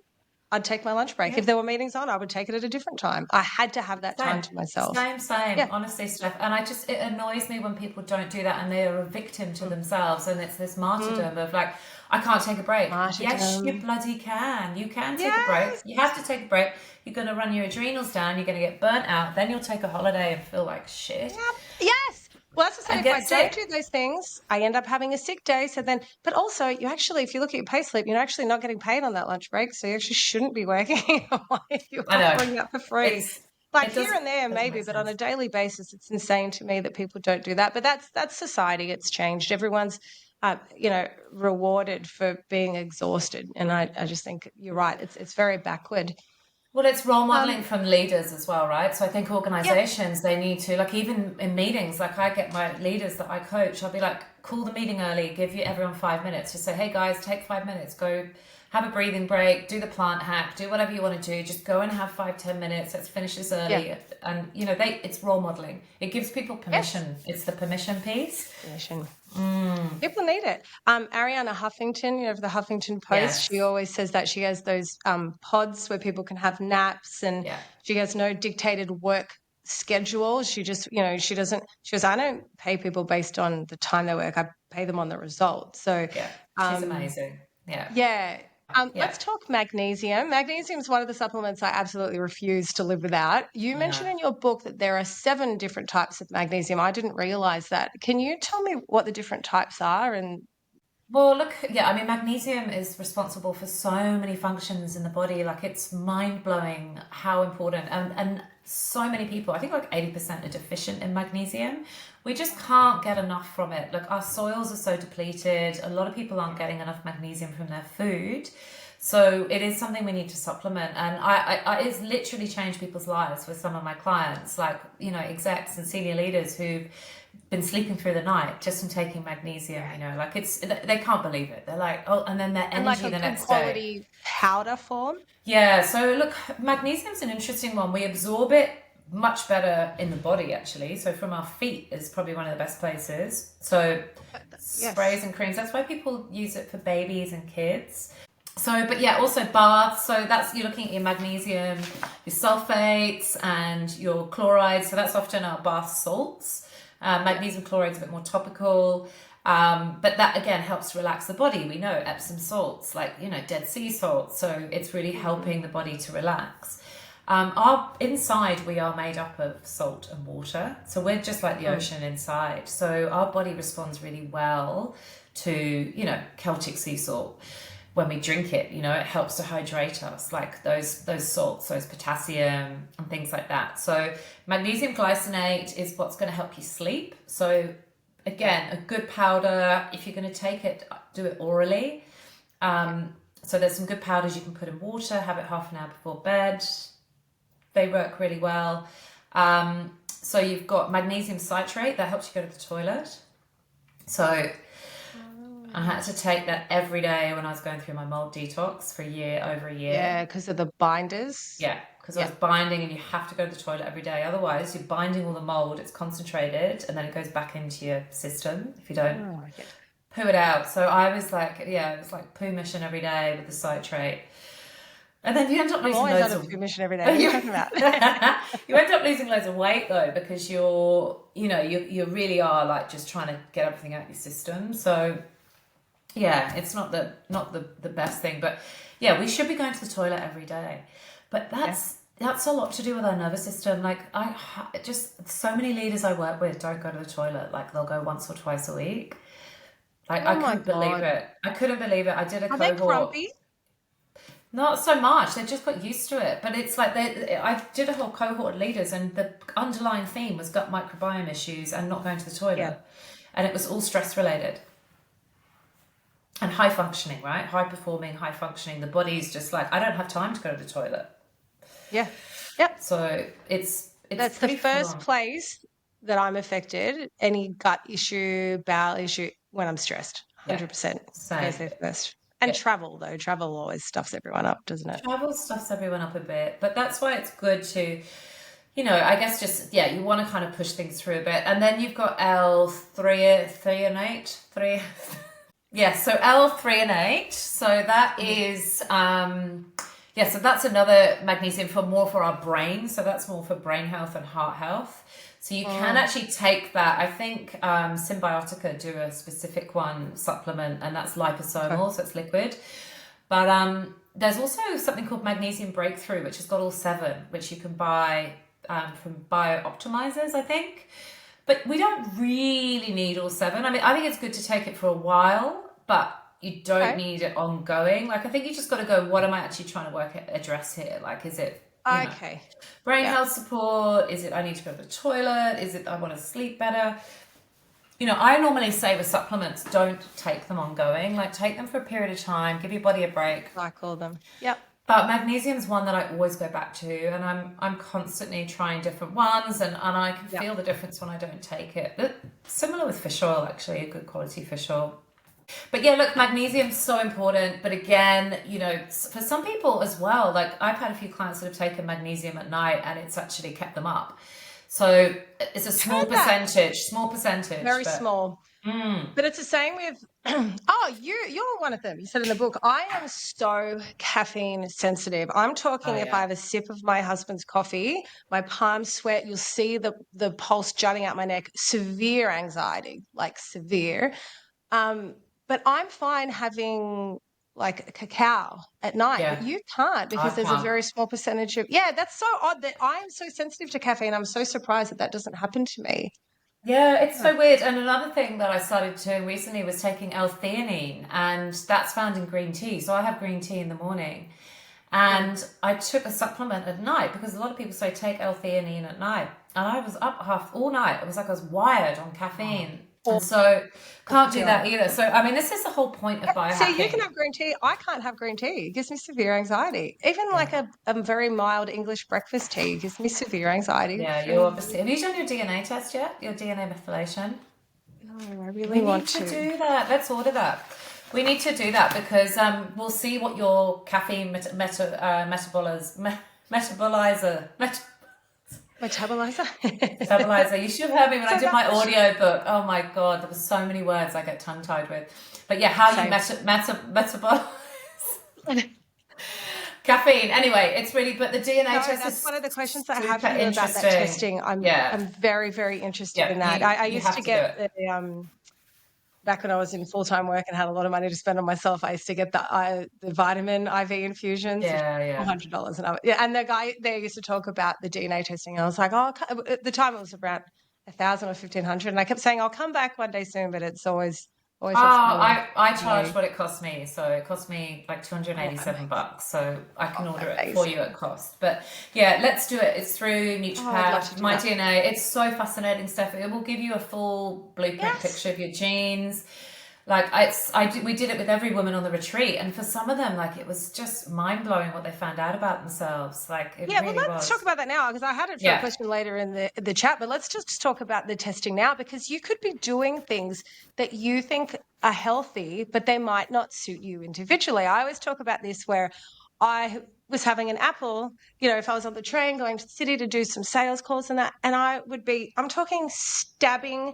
I'd take my lunch break. If there were meetings on, I would take it at a different time. I had to have that time to myself. Same. Yeah. Honestly, Steph. And it annoys me when people don't do that and they are a victim to themselves. And it's this martyrdom of like, I can't take a break. Yes, you bloody can. You can take a break. You have to take a break. You're going to run your adrenals down. You're going to get burnt out. Then you'll take a holiday and feel like shit. Yep. Yes. Well, that's the same. If I don't do those things, I end up having a sick day. So then, but also you actually, if you look at your pay slip, you're actually not getting paid on that lunch break. So you actually shouldn't be working if you're offering that for free. Here and there, maybe, but on a daily basis, it's insane to me that people don't do that. But that's society. It's changed. Everyone's, rewarded for being exhausted. And I just think you're right. It's very backward. Well, it's role modeling from leaders as well, right? So I think organizations, they need to, like even in meetings, like I get my leaders that I coach, I'll be like, call the meeting early, give everyone 5 minutes, just say, hey guys, take 5 minutes, go have a breathing break, do the plant hack, do whatever you want to do, just go and have 5-10 minutes, let's finish this early. Yeah. And it's role modeling. It gives people permission. Yes. It's the permission piece. Permission. People need it. Ariana Huffington, the Huffington Post, she always says that she has those pods where people can have naps, and she has no dictated work schedule. She just, she goes, I don't pay people based on the time they work. I pay them on the result. So she's amazing. Let's talk magnesium. Magnesium is one of the supplements I absolutely refuse to live without. You mentioned in your book that there are 7 different types of magnesium. I didn't realize that. Can you tell me what the different types are? Well, look, magnesium is responsible for so many functions in the body. Like, it's mind-blowing how important. And so many people, I think like 80% are deficient in magnesium. We just can't get enough from it. Like our soils are so depleted. A lot of people aren't getting enough magnesium from their food. So it is something we need to supplement. And it's literally changed people's lives with some of my clients, like, you know, execs and senior leaders who've been sleeping through the night just from taking magnesium, you know, like they can't believe it. They're like, oh, and then their energy the next day. Quality powder form. Yeah, so look, magnesium's an interesting one. We absorb it much better in the body, actually. So from our feet is probably one of the best places. So sprays and creams, that's why people use it for babies and kids. So, but yeah, also baths. So that's, you're looking at your magnesium, your sulfates and your chlorides. So that's often our bath salts. Magnesium chloride's a bit more topical. But that again helps relax the body. We know Epsom salts, like, you know, Dead Sea salts. So it's really helping the body to relax. Our inside, we are made up of salt and water. So we're just like the ocean inside. So our body responds really well to, you know, Celtic sea salt. When we drink it, you know, it helps to hydrate us, like those salts, those potassium and things like that. So magnesium glycinate is what's going to help you sleep. So again, a good powder, if you're going to take it, do it orally. So there's some good powders you can put in water, have it half an hour before bed. They work really well. So you've got magnesium citrate, that helps you go to the toilet. So I had to take that every day when I was going through my mold detox for over a year. Yeah, because of the binders. Yeah, because I was binding, and you have to go to the toilet every day. Otherwise, you're binding all the mold, it's concentrated, and then it goes back into your system if you don't poo it out. So I was like, it was like poo mission every day with the citrate. And then you end up losing loads of mission every day. What are you talking about? You end up losing loads of weight though, because you really are like just trying to get everything out of your system. So yeah, it's not the best thing, but yeah, we should be going to the toilet every day. But that's a lot to do with our nervous system. Like just so many leaders I work with don't go to the toilet. Like they'll go once or twice a week. Like I couldn't believe it. I couldn't believe it. I did a cohort. Are they grumpy? Not so much. They just got used to it. But it's like I did a whole cohort of leaders, and the underlying theme was gut microbiome issues and not going to the toilet. Yeah. And it was all stress related. And high functioning, right? High performing, high functioning. The body's just like, I don't have time to go to the toilet. Yeah. Yep. So it's that's the first place that I'm affected. Any gut issue, bowel issue, when I'm stressed. 100%. Goes there first. And travel, though. Travel always stuffs everyone up, doesn't it? Travel stuffs everyone up a bit. But that's why it's good to, you know, I guess just, you want to kind of push things through a bit. And then you've got L3 so L3 and 8. So that is, so that's another magnesium for our brain. So that's more for brain health and heart health. So you can actually take that. I think Symbiotica do a specific one supplement, and that's liposomal, so it's liquid. But there's also something called Magnesium Breakthrough, which has got all 7, which you can buy from Bio-Optimizers, I think. But we don't really need all 7. I mean, I think it's good to take it for a while, but you don't need it ongoing. Like, I think you just got to go, what am I actually trying to address here? Like, is it brain health support? Is it I need to go to the toilet? Is it I want to sleep better? You know, I normally say with supplements, don't take them ongoing. Like, take them for a period of time, give your body a break. Cycle them. Yep. But magnesium's one that I always go back to, and I'm constantly trying different ones, and I can feel the difference when I don't take it. But similar with fish oil, actually, a good quality fish oil. But yeah, look, magnesium's so important. But again, you know, for some people as well, like I've had a few clients that have taken magnesium at night, and it's actually kept them up. So it's a small percentage. Very small. But it's the same with, you're one of them. You said in the book, I am so caffeine sensitive. I'm talking if I have a sip of my husband's coffee, my palms sweat, you'll see the pulse jutting out my neck, severe anxiety, like severe. But I'm fine having like a cacao at night, but you can't because there's a very small percentage of, that's so odd that I'm so sensitive to caffeine. I'm so surprised that doesn't happen to me. Yeah, it's so weird. And another thing that I started doing recently was taking L-theanine, and that's found in green tea. So I have green tea in the morning, And I took a supplement at night because a lot of people say take L-theanine at night. And I was up half all night. It was like I was wired on caffeine. Or And so can't do yeah. that either. So, I mean, this is the whole point of See, you can biohacking. have green tea. I can't have green tea. It gives me severe anxiety. Even like Yeah. a very mild English breakfast tea gives me severe anxiety. Yeah, you obviously, have you done your DNA test yet? Your DNA methylation? No, I We really want need to to. do that. Let's order that. We need to do that because we'll see what your caffeine metabolizer Metabolizer. stabilizer. You should have heard me when I So did my that audio book. Oh my god, there were so many words I get tongue tied with. But yeah, how you metabolize caffeine. Anyway, it's really. But the DNA No, test that's is one of the questions that I have super for you about that interesting. testing. I'm Yeah, very, very interested in yeah. that. I You used have to to do get it. the back when I was in full-time work and had a lot of money to spend on myself, I used to get the vitamin IV infusions, which Yeah, yeah. $400 an hour. Yeah, and the guy there used to talk about the DNA testing. I was like, oh, at the time it was around 1,000 or 1,500, and I kept saying I'll come back one day soon, but it's always Oh, expiring. I charge what it cost me. So it cost me like Oh, 287 amazing. bucks. So I can Oh, order it for amazing. you at cost. But yeah, let's do it. It's through Oh, I'd love to NutriPath, do My that. DNA. It's so fascinating stuff. It will give you a full blueprint Yes. picture of your genes. Like we did it with every woman on the retreat, and for some of them, like it was just mind blowing what they found out about themselves. Like it Yeah, well, really let's talk was. about that now because I had it for a Yeah, question later in the chat, but let's just talk about the testing now because you could be doing things that you think are healthy, but they might not suit you individually. I always talk about this where I was having an apple, if I was on the train going to the city to do some sales calls and that, and I'm talking stabbing,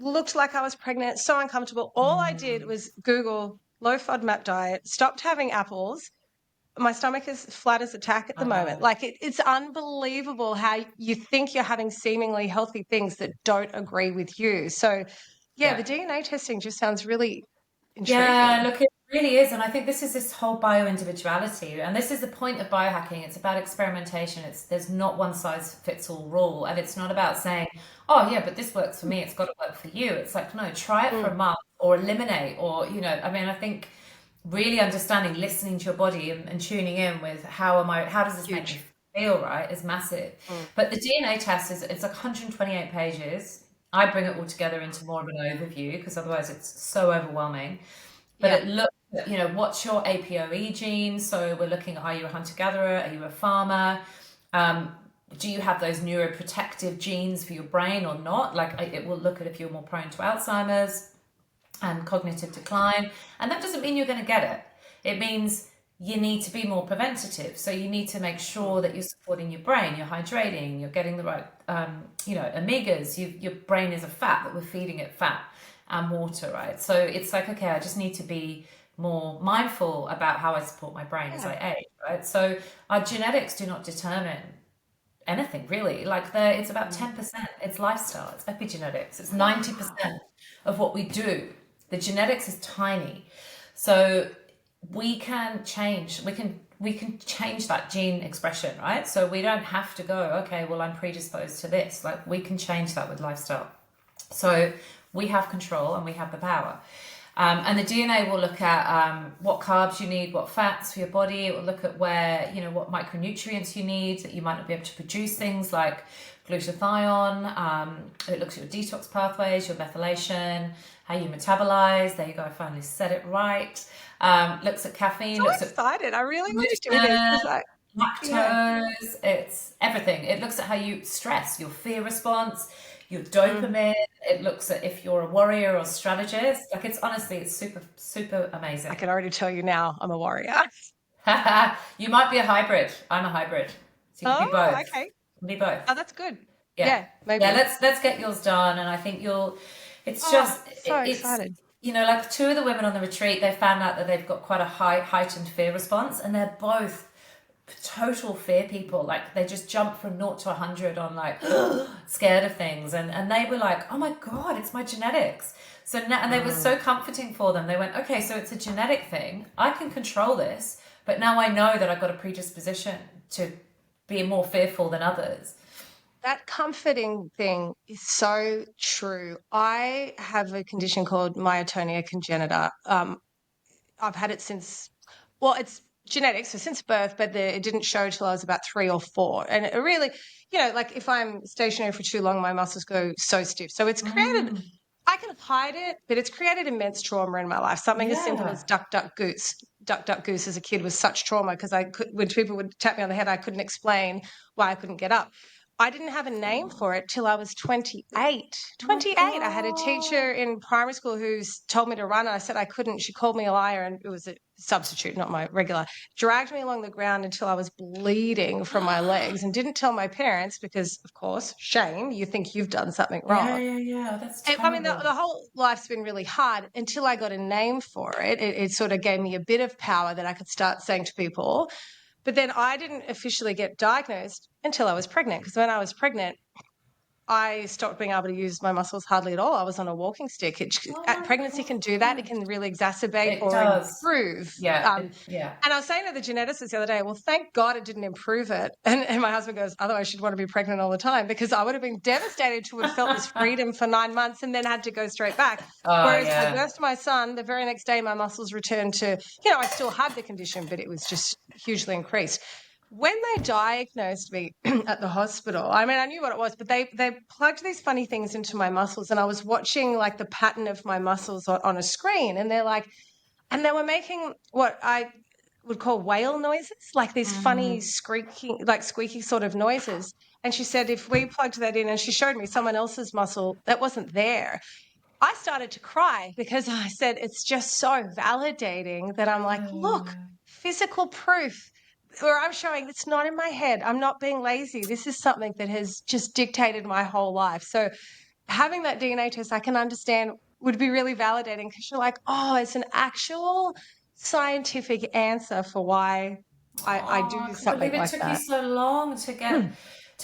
looked like I was pregnant, so uncomfortable. All I did was Google low FODMAP diet, stopped having apples. My stomach is flat as a tack at the I know. moment. Like it's unbelievable how you think you're having seemingly healthy things that don't agree with you. So yeah, the Yeah. DNA testing just sounds really Yeah, intriguing. look, it really is. And I think this is this whole bio-individuality. And this is the point of biohacking. It's about experimentation. There's not one size fits all rule. And it's not about saying, oh yeah, but this works for me. It's got to work for you. It's like, no, try it for Mm, a month or eliminate or, I mean, I think really understanding, listening to your body and tuning in with how does this make me huge. feel, right, is massive. Mm, But the DNA test it's like 128 pages. I bring it all together into more of an overview because otherwise it's so overwhelming. But yeah, it looks at, what's your APOE gene? So we're looking at, are you a hunter-gatherer? Are you a farmer? Um, do you have those neuroprotective genes for your brain or not? Like it will look at if you're more prone to Alzheimer's and cognitive decline. And that doesn't mean you're going to get it. It means you need to be more preventative. So you need to make mm, sure that you're supporting your brain, you're hydrating, you're getting the right, omegas. Your brain is a fat that we're feeding it fat and water, right? So it's like, okay, I just need to be more mindful about how I support my brain as yeah. I age, right? So our genetics do not determine anything really. Like it's about Mm, 10%. It's lifestyle, it's epigenetics, it's wow. 90% of what we do. The genetics is tiny. So we can change, we can change that gene expression, right? So we don't have to go, okay, well, I'm predisposed to this. Like we can change that with lifestyle. So we have control and we have the power. And the DNA will look at what carbs you need, what fats for your body. It will look at what micronutrients you need that you might not be able to produce things like glutathione. It looks at your detox pathways, your methylation, how you metabolize. There you go, I finally said it right. Looks at caffeine, So looks at excited. I really want to do this gluten, because yeah. lactose, it's everything. It looks at how you stress, your fear response, your Mm. dopamine. It looks at if you're a warrior or strategist. Like it's super, super I amazing. can already tell you now I'm a warrior. You might be a hybrid. I'm a hybrid. So you could be Oh, both. okay. You can be both. Oh, that's good. Yeah. Yeah, Yeah, maybe. let's get yours done. And I think it's Oh, just, so it's, excited. like two of the women on the retreat, they found out that they've got quite a heightened fear response, and they're both total fear people. Like they just jump from 0 to 100 on like scared of things. And they were like, oh my God, it's my genetics. So now, and they were Mm. so comforting for them. They went, okay, so it's a genetic thing. I can control this, but now I know that I've got a predisposition to be more fearful than others. That comforting thing is so true. I have a condition called myotonia congenita. I've had it since, well, it's genetics, so since birth, but it didn't show till I was about 3 or 4. And it really, like if I'm stationary for too long, my muscles go so stiff. So it's created, I can hide it, but it's created immense trauma in my life. Something as simple as duck, duck, goose. Duck, duck, goose as a kid was such trauma because when people would tap me on the head, I couldn't explain why I couldn't get up. I didn't have a name for it till I was 28. Oh my 28. I had a God. teacher in primary school who told me to run, and I said I couldn't. She called me a liar, and it was a substitute, not my regular. Dragged me along the ground until I was bleeding from my legs and didn't tell my parents because, of course, shame. You think you've done something Yeah, wrong. yeah, yeah. That's I mean, the terrible. whole life's been really hard until I got a name for it. It sort of gave me a bit of power that I could start saying to people. But then I didn't officially get diagnosed until I was pregnant, because when I was pregnant, I stopped being able to use my muscles hardly at all. I was on a walking stick. Oh my Pregnancy can do that. It God. can really exacerbate It or does. improve. Yeah, yeah. And I was saying to the geneticist the other day, well, thank God it didn't improve it. And my husband goes, otherwise she'd want to be pregnant all the time, because I would have been devastated to have felt this freedom for 9 months and then had to go straight back. Oh, Whereas I yeah. birthed my son, the very next day my muscles returned to, I still had the condition, but it was just hugely increased. When they diagnosed me at the hospital, I mean, I knew what it was, but they plugged these funny things into my muscles, and I was watching like the pattern of my muscles on a screen, and they were making what I would call whale noises, like these funny squeaky sort of noises. And she said, if we plugged that in, and she showed me someone else's muscle that wasn't there, I started to cry because I said, it's just so validating that I'm like, look, physical proof where I'm showing it's not in my head. I'm not being lazy. This is something that has just dictated my whole life. So having that DNA test, I can understand, would be really validating, because you're like, oh, it's an actual scientific answer for why I Oh, do I can't something believe it like took you that. so long to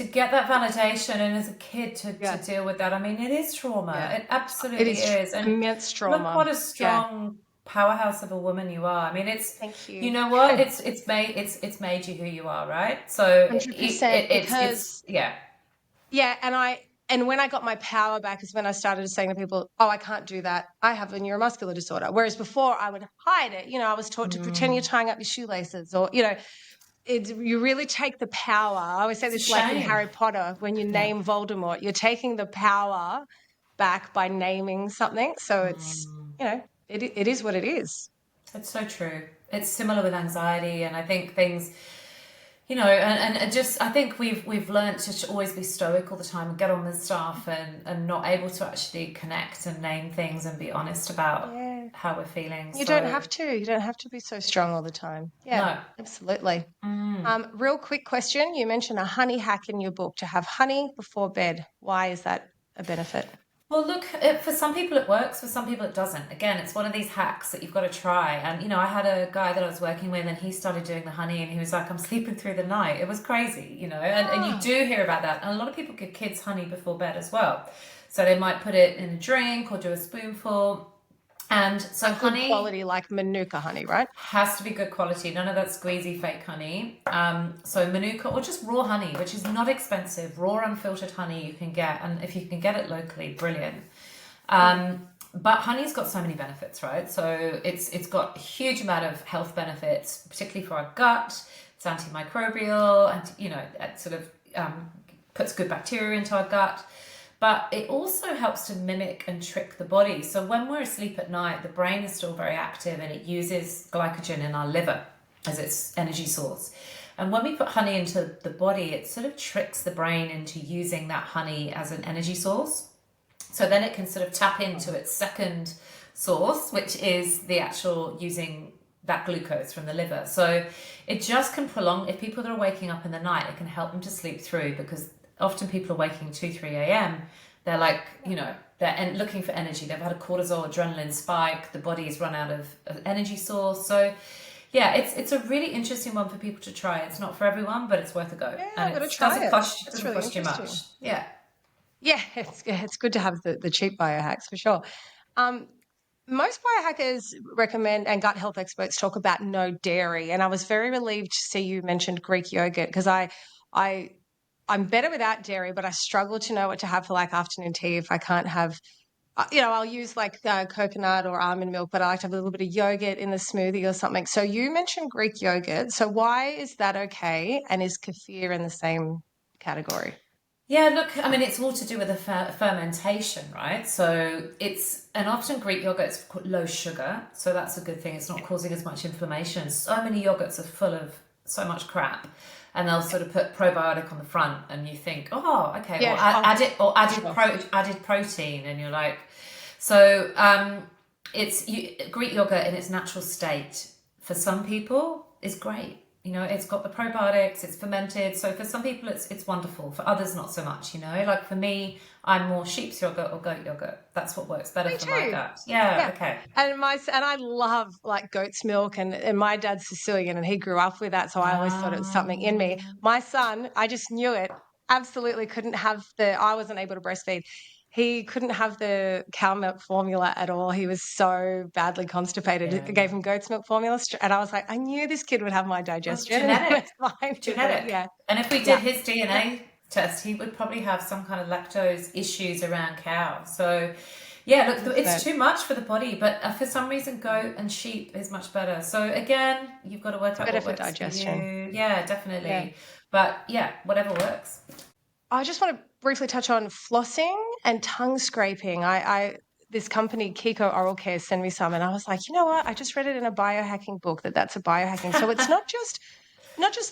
get that validation, and as a kid to Yeah. deal with that. I mean, it is trauma. Yeah. It It absolutely is is. And immense look trauma. what a Yeah. strong powerhouse of a woman you are. I mean, Thank you you. know what? It's made you who you are, right? So 100%, it's because yeah. yeah, and when I got my power back is when I started saying to people, "Oh, I can't do that. I have a neuromuscular disorder." Whereas before I would hide it. I was taught to pretend you're Mm. tying up your shoelaces, or you really take the power. I always say It's a this, like in shame. Harry Potter, when you Yeah. name Voldemort, you're taking the power back by naming something. So it's, it is what it is. It's so true. It's similar with anxiety, and I think things, and just I think we've learned to always be stoic all the time and get on with stuff, and not able to actually connect and name things and be honest about Yeah. how we're feeling. You don't So have to. You don't have to be so strong all the time. Yeah, no. absolutely. Mm. Real quick question. You mentioned a honey hack in your book, to have honey before bed. Why is that a benefit? Well, look, for some people it works, for some people it doesn't. Again, it's one of these hacks that you've got to try. And, I had a guy that I was working with, and he started doing the honey, and he was like, I'm sleeping through the night. It was crazy, and you Oh, do hear about that. And a lot of people give kids honey before bed as well. So they might put it in a drink or do a spoonful. And so like good honey quality, like Manuka honey, right? has to be good quality, none of that squeezy fake honey. So Manuka, or just raw honey, which is not expensive, raw unfiltered honey you can get, and if you can get it locally, brilliant. But honey's got so many benefits, right? So it's got a huge amount of health benefits, particularly for our gut. It's antimicrobial, and it sort of puts good bacteria into our gut. But it also helps to mimic and trick the body. So when we're asleep at night, the brain is still very active, and it uses glycogen in our liver as its energy source. And when we put honey into the body, it sort of tricks the brain into using that honey as an energy source. So then it can sort of tap into its second source, which is the actual using that glucose from the liver. So it just can prolong, if people are waking up in the night, it can help them to sleep through, because often people are waking 2-3 a.m. They're like, they're looking for energy. They've had a cortisol, adrenaline spike. The body's run out of energy source. So yeah, it's a really interesting one for people to try. It's not for everyone, but it's worth a go. Yeah, And I'm going to it try it. That's doesn't really cost you interesting. much. Yeah. Yeah, it's good to have the cheap biohacks for sure. Um, Most biohackers recommend, and gut health experts talk about, no dairy. And I was very relieved to see you mentioned Greek yogurt, because I'm better without dairy, but I struggle to know what to have for like afternoon tea if I can't have I'll use like coconut or almond milk, but I like to have a little bit of yogurt in the smoothie or something. So you mentioned Greek yogurt. So why is that okay? And is kefir in the same category? Yeah, look, I mean, it's all to do with the fermentation, right? And often Greek yogurt's low sugar, so that's a good thing. It's not causing as much inflammation. So many yogurts are full of so much crap, and they'll sort of put probiotic on the front, and you think, oh, okay, or Yeah. added protein, and you're like, so Greek yogurt in its natural state for some people is great. It's got the probiotics, it's fermented. So for some people, it's wonderful. For others, not so much. Like for me, I'm more sheep's yogurt or goat yogurt. That's what works better for my gut. Yeah. Okay. And I love like goat's milk, and my dad's Sicilian and he grew up with that, so I always thought it was something in me. My son, I just knew it. Absolutely couldn't have I wasn't able to breastfeed. He couldn't have the cow milk formula at all. He was so badly constipated. Yeah. It gave him goat's milk formula, and I was like, I knew this kid would have my digestion. Genetic. And fine. Genetic. Yeah. And if we did his DNA test, he would probably have some kind of lactose issues around cow. So yeah, look, it's too much for the body, but for some reason, goat and sheep is much better. So again, you've got to work out what works digestion. for you. Yeah, definitely. Yeah. But yeah, whatever works. I just want to briefly touch on flossing and tongue scraping. This company, Kiko Oral Care, sent me some, and I was like, you know what? I just read it in a biohacking book that's a biohacking. So it's not just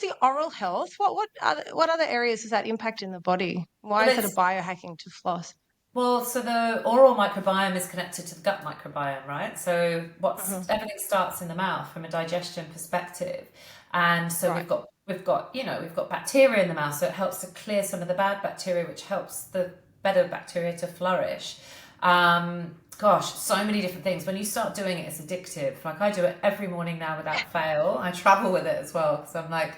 the oral health. What other areas does that impact in the body? Why is it a biohacking to floss? Well, so the oral microbiome is connected to the gut microbiome, right? So everything starts in the mouth from a digestion perspective, and so we've got bacteria in the mouth, so it helps to clear some of the bad bacteria, which helps the better bacteria to flourish. Gosh, so many different things. When you start doing it, it's addictive. Like I do it every morning now without fail. I travel with it as well because I'm like,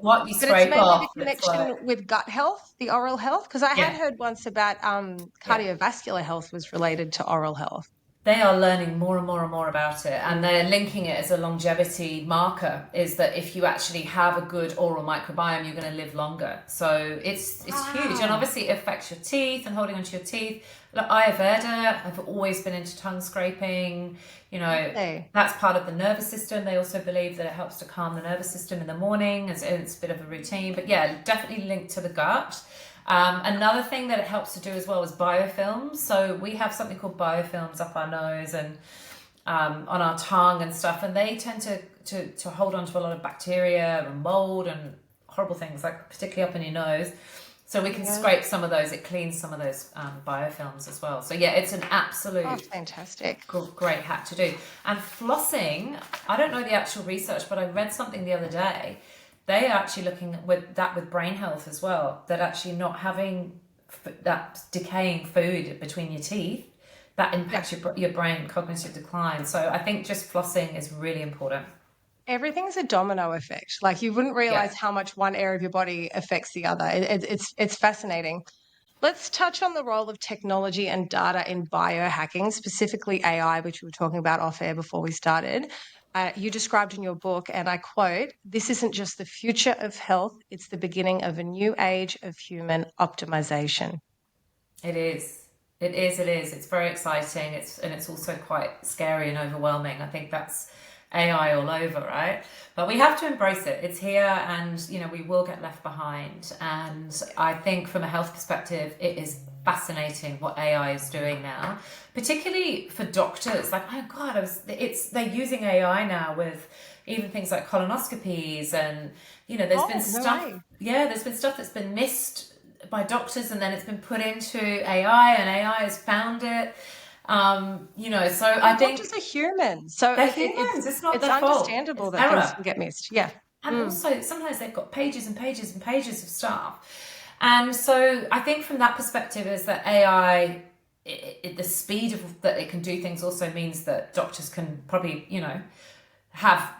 what you scrape off. But it's mainly the connection with gut health, the oral health, because I had heard once about cardiovascular health was related to oral health. They are learning more and more and more about it, and they're linking it as a longevity marker, is that if you actually have a good oral microbiome, you're going to live longer. So it's huge, and obviously it affects your teeth and holding onto your teeth. Like Ayurveda, I've always been into tongue scraping. That's part of the nervous system. They also believe that it helps to calm the nervous system in the morning. It's a bit of a routine, but yeah, definitely linked to the gut. Another thing that it helps to do as well is biofilms. So we have something called biofilms up our nose and on our tongue and stuff, and they tend to hold on to a lot of bacteria and mold and horrible things, like particularly up in your nose. So we can scrape some of those. It cleans some of those biofilms as well. So yeah, it's an absolute fantastic, great hack to do. And flossing, I don't know the actual research, but I read something the other day. They are actually looking with brain health as well, that actually not having that decaying food between your teeth, that impacts your brain cognitive decline. So I think just flossing is really important. Everything's a domino effect. Like you wouldn't realize how much one area of your body affects the other. It's fascinating. Let's touch on the role of technology and data in biohacking, specifically AI, which we were talking about off air before we started. You described in your book, and I quote, "This isn't just the future of health, it's the beginning of a new age of human optimization." It is. It is. It's very exciting. It's also quite scary and overwhelming. I think that's AI all over, right? But we have to embrace it. It's here, and we will get left behind. And I think from a health perspective, it is fascinating what AI is doing now, particularly for doctors. Like, oh God, they're using AI now with even things like colonoscopies, and there's been stuff. Yeah, there's been stuff that's been missed by doctors, and then it's been put into AI, and AI has found it. So I think doctors are human. So they're humans. It's not their fault. Understandable that things can get missed. Yeah. And also sometimes they've got pages and pages and pages of stuff. And so I think from that perspective is that AI, the speed that it can do things also means that doctors can probably, have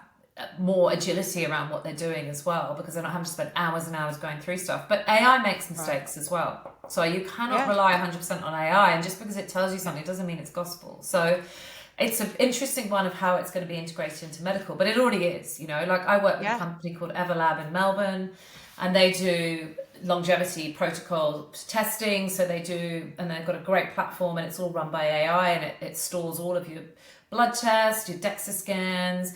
more agility around what they're doing as well, because they're not having to spend hours and hours going through stuff. But AI makes mistakes as well. So you cannot rely 100% on AI, and just because it tells you something doesn't mean it's gospel. So it's an interesting one of how it's going to be integrated into medical, but it already is. Like I work with a company called Everlab in Melbourne, and they do longevity protocol testing. So they do, and they've got a great platform, and it's all run by AI, and it stores all of your blood tests, your DEXA scans,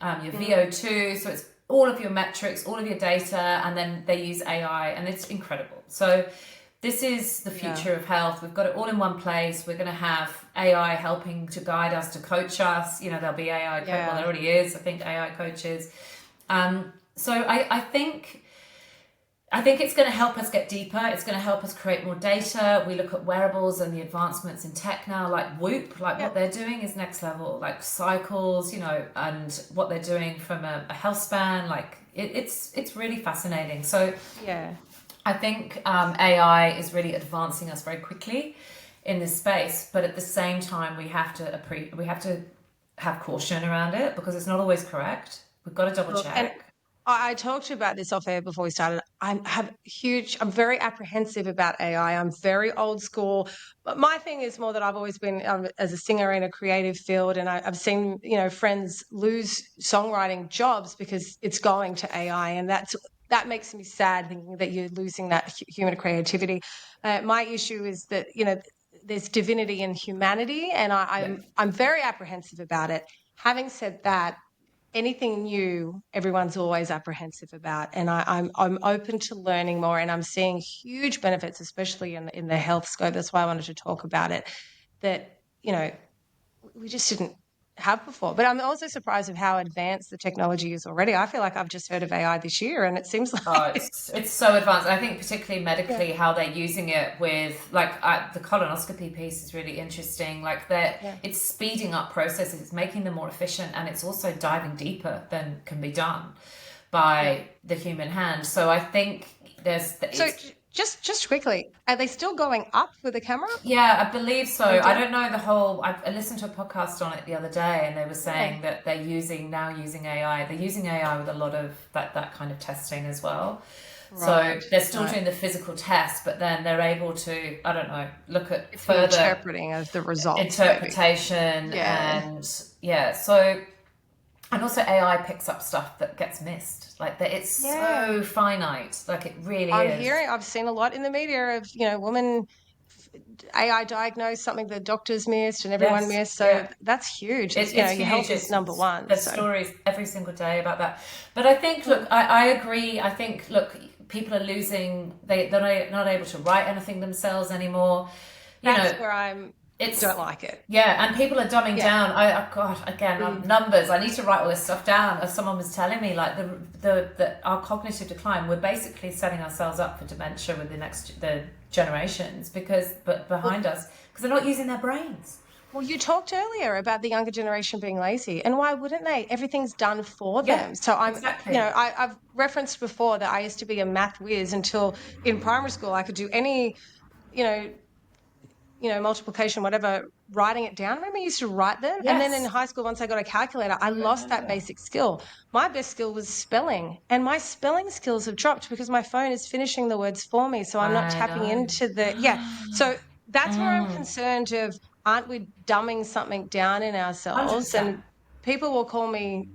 your VO2. So it's all of your metrics, all of your data, and then they use AI, and it's incredible. So this is the future of health. We've got it all in one place. We're going to have AI helping to guide us, to coach us. You know, there'll be AI, well, there already is, I think, AI coaches. So I think it's going to help us get deeper. It's going to help us create more data. We look at wearables and the advancements in tech now, like Whoop, like what they're doing is next level, like cycles, you know, and what they're doing from a health span. Like it's really fascinating. So I think AI is really advancing us very quickly in this space, but at the same time, we have to have caution around it, because it's not always correct. We've got to double check. And I talked about this off air before we started. I'm very apprehensive about AI. I'm very old school. But my thing is more that I've always been as a singer in a creative field, and I've seen, you know, friends lose songwriting jobs because it's going to AI, and that makes me sad, thinking that you're losing that human creativity. My issue is that, you know, there's divinity in humanity, and I'm very apprehensive about it. Having said that, anything new, everyone's always apprehensive about, and I'm open to learning more, and I'm seeing huge benefits, especially in the health scope. That's why I wanted to talk about it, that, you know, we just didn't have before. But I'm also surprised of how advanced the technology is already. I feel like I've just heard of AI this year, and it seems like it's so advanced. I think particularly medically, how they're using it with, like, the colonoscopy piece is really interesting. Like it's speeding up processes, it's making them more efficient, and it's also diving deeper than can be done by the human hand. So I think Just quickly, are they still going up with the camera? Yeah, I believe so. I don't know the whole. I listened to a podcast on it the other day, and they were saying that they're using AI. They're using AI with a lot of that kind of testing as well. Right. So they're still doing the physical test, but then they're able to, I don't know, look at further interpreting of the results, interpretation, and so. And also AI picks up stuff that gets missed. Like that, it's so finite. Like it really is. I've seen a lot in the media of, you know, women AI diagnosed something that doctors missed and everyone missed. So that's huge. It's huge. Your health is number one. There's stories every single day about that. But I think, look, I agree. I think, look, people are losing. They're not able to write anything themselves anymore. That's where I don't like it. Yeah, and people are dumbing down. Numbers. I need to write all this stuff down. As someone was telling me, like our cognitive decline, we're basically setting ourselves up for dementia with the generations because behind us, because they're not using their brains. Well, you talked earlier about the younger generation being lazy, and why wouldn't they? Everything's done for them. So I've referenced before that I used to be a math whiz until in primary school I could do any, multiplication, whatever, writing it down. Remember, I used to write them? Yes. And then in high school, once I got a calculator, I lost that basic skill. My best skill was spelling, and my spelling skills have dropped because my phone is finishing the words for me, so I'm not tapping into So that's where I'm concerned of, aren't we dumbing something down in ourselves? 100%. And people will call me,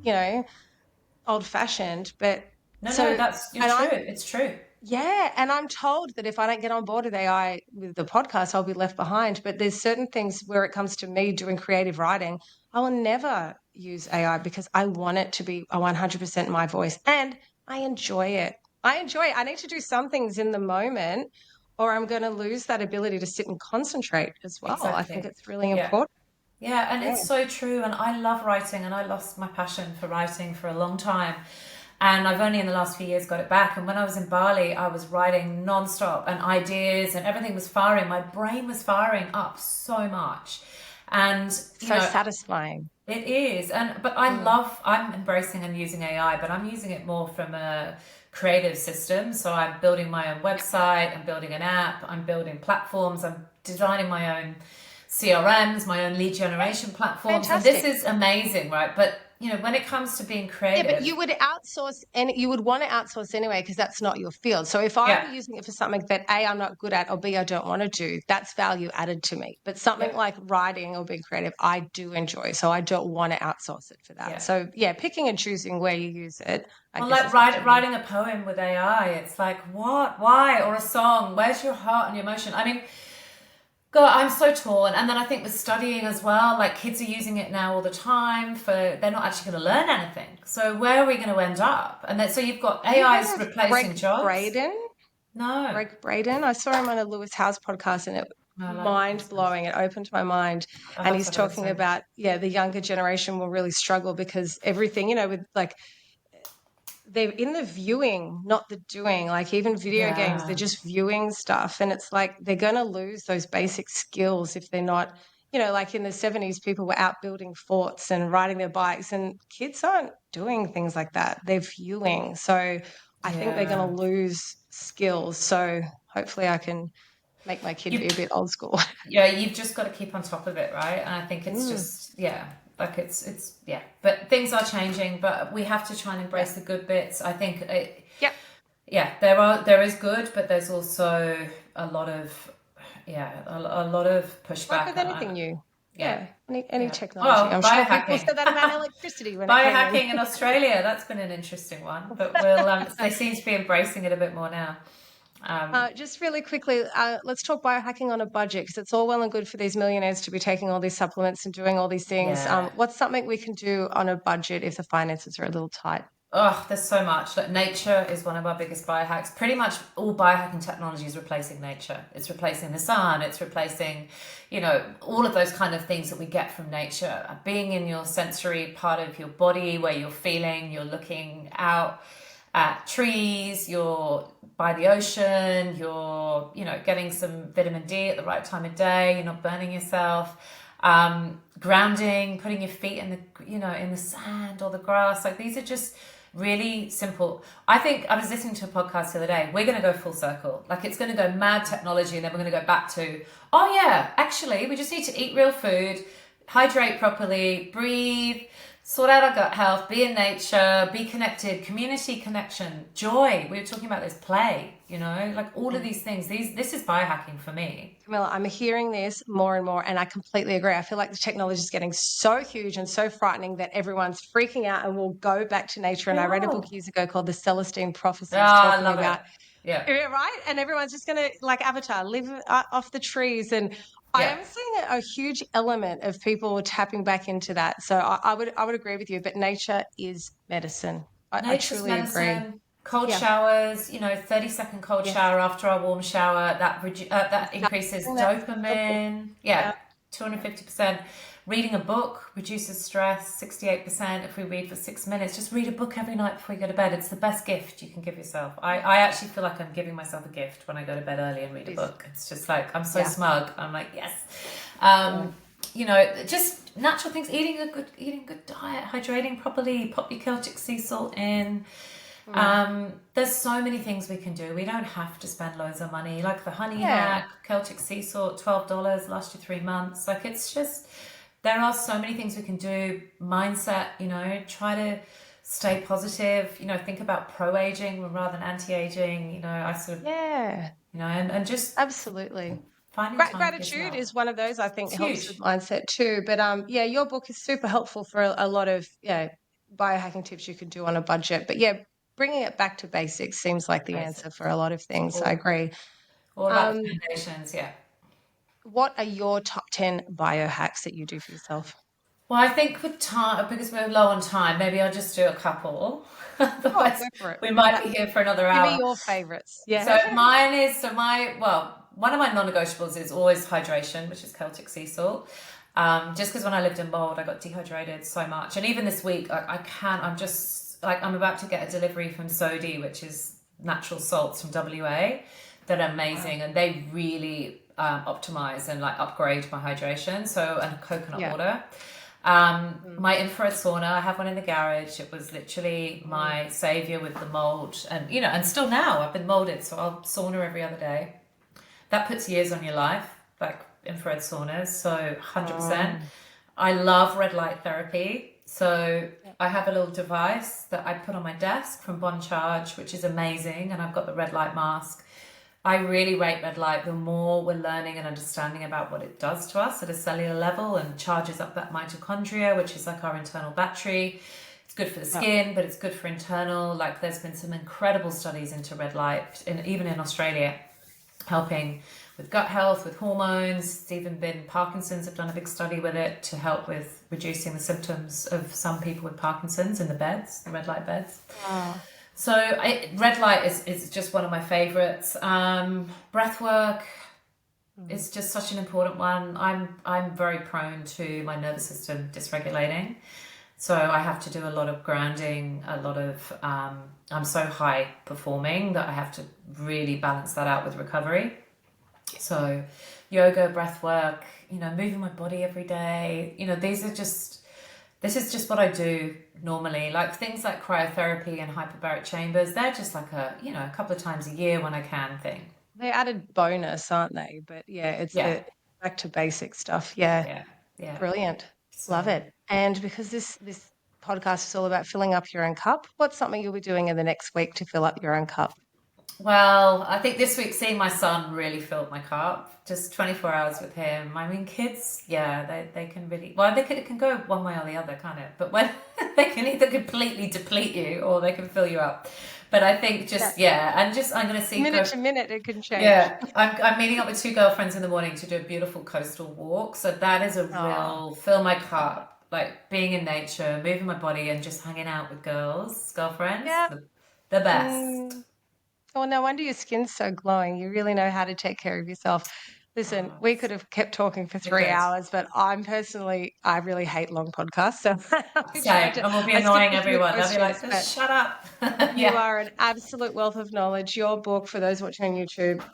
old-fashioned, but... true. It's true. Yeah, and I'm told that if I don't get on board with AI with the podcast, I'll be left behind. But there's certain things where it comes to me doing creative writing, I will never use AI because I want it to be 100% my voice, and I enjoy it. I need to do some things in the moment, or I'm going to lose that ability to sit and concentrate as well. Exactly. I think it's really important. Yeah, and it's so true. And I love writing, and I lost my passion for writing for a long time. And I've only in the last few years got it back. And when I was in Bali, I was writing nonstop, and ideas and everything was firing. My brain was firing up so much. And so satisfying. It is. But I'm embracing and using AI, but I'm using it more from a creative system. So I'm building my own website, I'm building an app, I'm building platforms, I'm designing my own CRMs, my own lead generation platforms. Fantastic. And this is amazing, right? But when it comes to being Yeah, creative. but you would outsource, and you would want to outsource anyway because that's not your field. So if I'm using it for something that A, I'm not good at, or B, I don't want to do, that's value added to me. But something like writing or being creative, I do enjoy. So I don't want to outsource it for that. Yeah. So picking and choosing where you use it. Well, like writing a poem with AI, it's like, what? Why? Or a song, where's your heart and your emotion? I mean, God, I'm so torn. And then I think with studying as well, like kids are using it now all the time they're not actually going to learn anything. So where are we going to end up? And so you've got AIs replacing jobs. Braden? No. Greg Braden. I saw him on a Lewis House podcast and it mind blowing. It opened my mind. And he's talking about, the younger generation will really struggle because everything, with like, they're in the viewing, not the doing. Like even video games, they're just viewing stuff. And it's like they're going to lose those basic skills if they're not, like in the 70s, people were out building forts and riding their bikes, and kids aren't doing things like that. They're viewing. So I think they're going to lose skills. So hopefully I can make my kid be a bit old school. Yeah, you've just got to keep on top of it, right? And I think it's just, like it's but things are changing, but we have to try and embrace the good bits. I think there is good, but there's also a lot of a lot of pushback. Like with anything new. Any technology. Well, I'm biohacking. sure people said that about electricity when biohacking in Australia, that's been an interesting one, but they seem to be embracing it a bit more now. Just really quickly, let's talk biohacking on a budget, because it's all well and good for these millionaires to be taking all these supplements and doing all these things. What's something we can do on a budget if the finances are a little tight? Oh, there's so much. Like, nature is one of our biggest biohacks. Pretty much all biohacking technology is replacing nature. It's replacing the sun. It's replacing, all of those kind of things that we get from nature. Being in your sensory part of your body where you're feeling, you're looking out at trees, you're by the ocean, you're, getting some vitamin D at the right time of day, you're not burning yourself. Grounding, putting your feet in the sand or the grass. Like, these are just really simple. I think I was listening to a podcast the other day. We're going to go full circle. Like, it's going to go mad technology, and then we're going to go back to, actually, we just need to eat real food, hydrate properly, breathe, sort out our gut health, be in nature, be connected, community connection, joy. We were talking about this, play, like all of these things. This is biohacking for me. Camilla, I'm hearing this more and more, and I completely agree. I feel like the technology is getting so huge and so frightening that everyone's freaking out and will go back to nature. And I read a book years ago called The Celestine Prophecies, talking about right? And everyone's just going to, like Avatar, live off the trees. And I am seeing a huge element of people tapping back into that. So I would agree with you, but nature is medicine. I truly agree. Cold showers, 30-second cold shower after our warm shower, that increases dopamine. 250%. Reading a book reduces stress, 68%. If we read for 6 minutes, just read a book every night before you go to bed. It's the best gift you can give yourself. I actually feel like I'm giving myself a gift when I go to bed early and read a book. It's just like, I'm so smug. I'm like, yes. Just natural things, eating a good diet, hydrating properly, pop your Celtic sea salt in. There's so many things we can do. We don't have to spend loads of money, like the honey hack, Celtic sea salt, $12, last you 3 months. Like, it's just, there are so many things we can do. Mindset, try to stay positive, think about pro-aging rather than anti-aging. I sort of, and just absolutely. Gratitude is one of those, I think, helps with mindset too. But your book is super helpful for a lot of biohacking tips you can do on a budget. But bringing it back to basics seems like the answer for a lot of things. I agree. All about the foundations, What are your top 10 biohacks that you do for yourself? Well, I think with time, because we're low on time, maybe I'll just do a couple. Otherwise, go for it. We might be here for another hour. Give me your favorites. Yeah. So one of my non-negotiables is always hydration, which is Celtic sea salt. Just because when I lived in Mold, I got dehydrated so much. And even this week, I'm about to get a delivery from Sodi, which is natural salts from WA that are amazing. Wow. And they really optimize and upgrade my hydration. And coconut water. My infrared sauna, I have one in the garage. It was literally my savior with the mold, and still now I've been molded, so I'll sauna every other day. That puts years on your life, like infrared saunas. So 100%. I love red light therapy. So I have a little device that I put on my desk from Bon Charge, which is amazing, and I've got the red light mask. I really rate red light. The more we're learning and understanding about what it does to us at a cellular level and charges up that mitochondria, which is like our internal battery. It's good for the skin, but it's good for internal. Like there's been some incredible studies into red light, even in Australia, helping with gut health, with hormones. It's even been Parkinson's have done a big study with it to help with reducing the symptoms of some people with Parkinson's in the beds, the red light beds. Wow. So red light is just one of my favorites. Breath work is just such an important one. I'm very prone to my nervous system dysregulating. So I have to do a lot of grounding, a lot of, I'm so high performing that I have to really balance that out with recovery. So yoga, breath work, moving my body every day, this is just what I do normally. Like things like cryotherapy and hyperbaric chambers, they're just like a couple of times a year when I can thing. They're added bonus, aren't they? But yeah, it's back to basic stuff. Yeah. Brilliant. So, Love it. And because this podcast is all about filling up your own cup, what's something you'll be doing in the next week to fill up your own cup? well, I think this week seeing my son really filled my cup. Just 24 hours with him. I mean, kids, they can really, well, it can go one way or the other, can't it? But when they can either completely deplete you or they can fill you up. But I think I'm going to see minute to minute it can change. Yeah, I'm meeting up with 2 girlfriends in the morning to do a beautiful coastal walk. So that is a real fill my cup, like being in nature, moving my body, and just hanging out with girlfriends. Yeah. The best. Oh, no wonder your skin's so glowing. You really know how to take care of yourself. Listen, we could have kept talking for 3 hours, but I really hate long podcasts. So Same, and we'll be annoying everyone. They'll be like, just shut up. You are an absolute wealth of knowledge. Your book, for those watching on YouTube,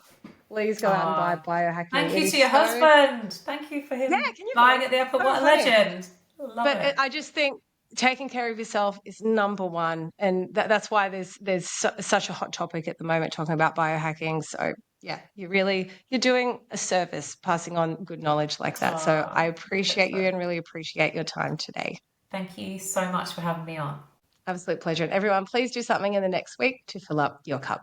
please go out and buy Biohacking. Thank you to your husband. Thank you for him buying at the airport. What a legend. Love it. I just think taking care of yourself is number one, and that's why there's such a hot topic at the moment talking about biohacking. So yeah, you're doing a service passing on good knowledge like that. So I appreciate you and really appreciate your time today. Thank you so much for having me on. Absolute pleasure. And everyone, please do something in the next week to fill up your cup.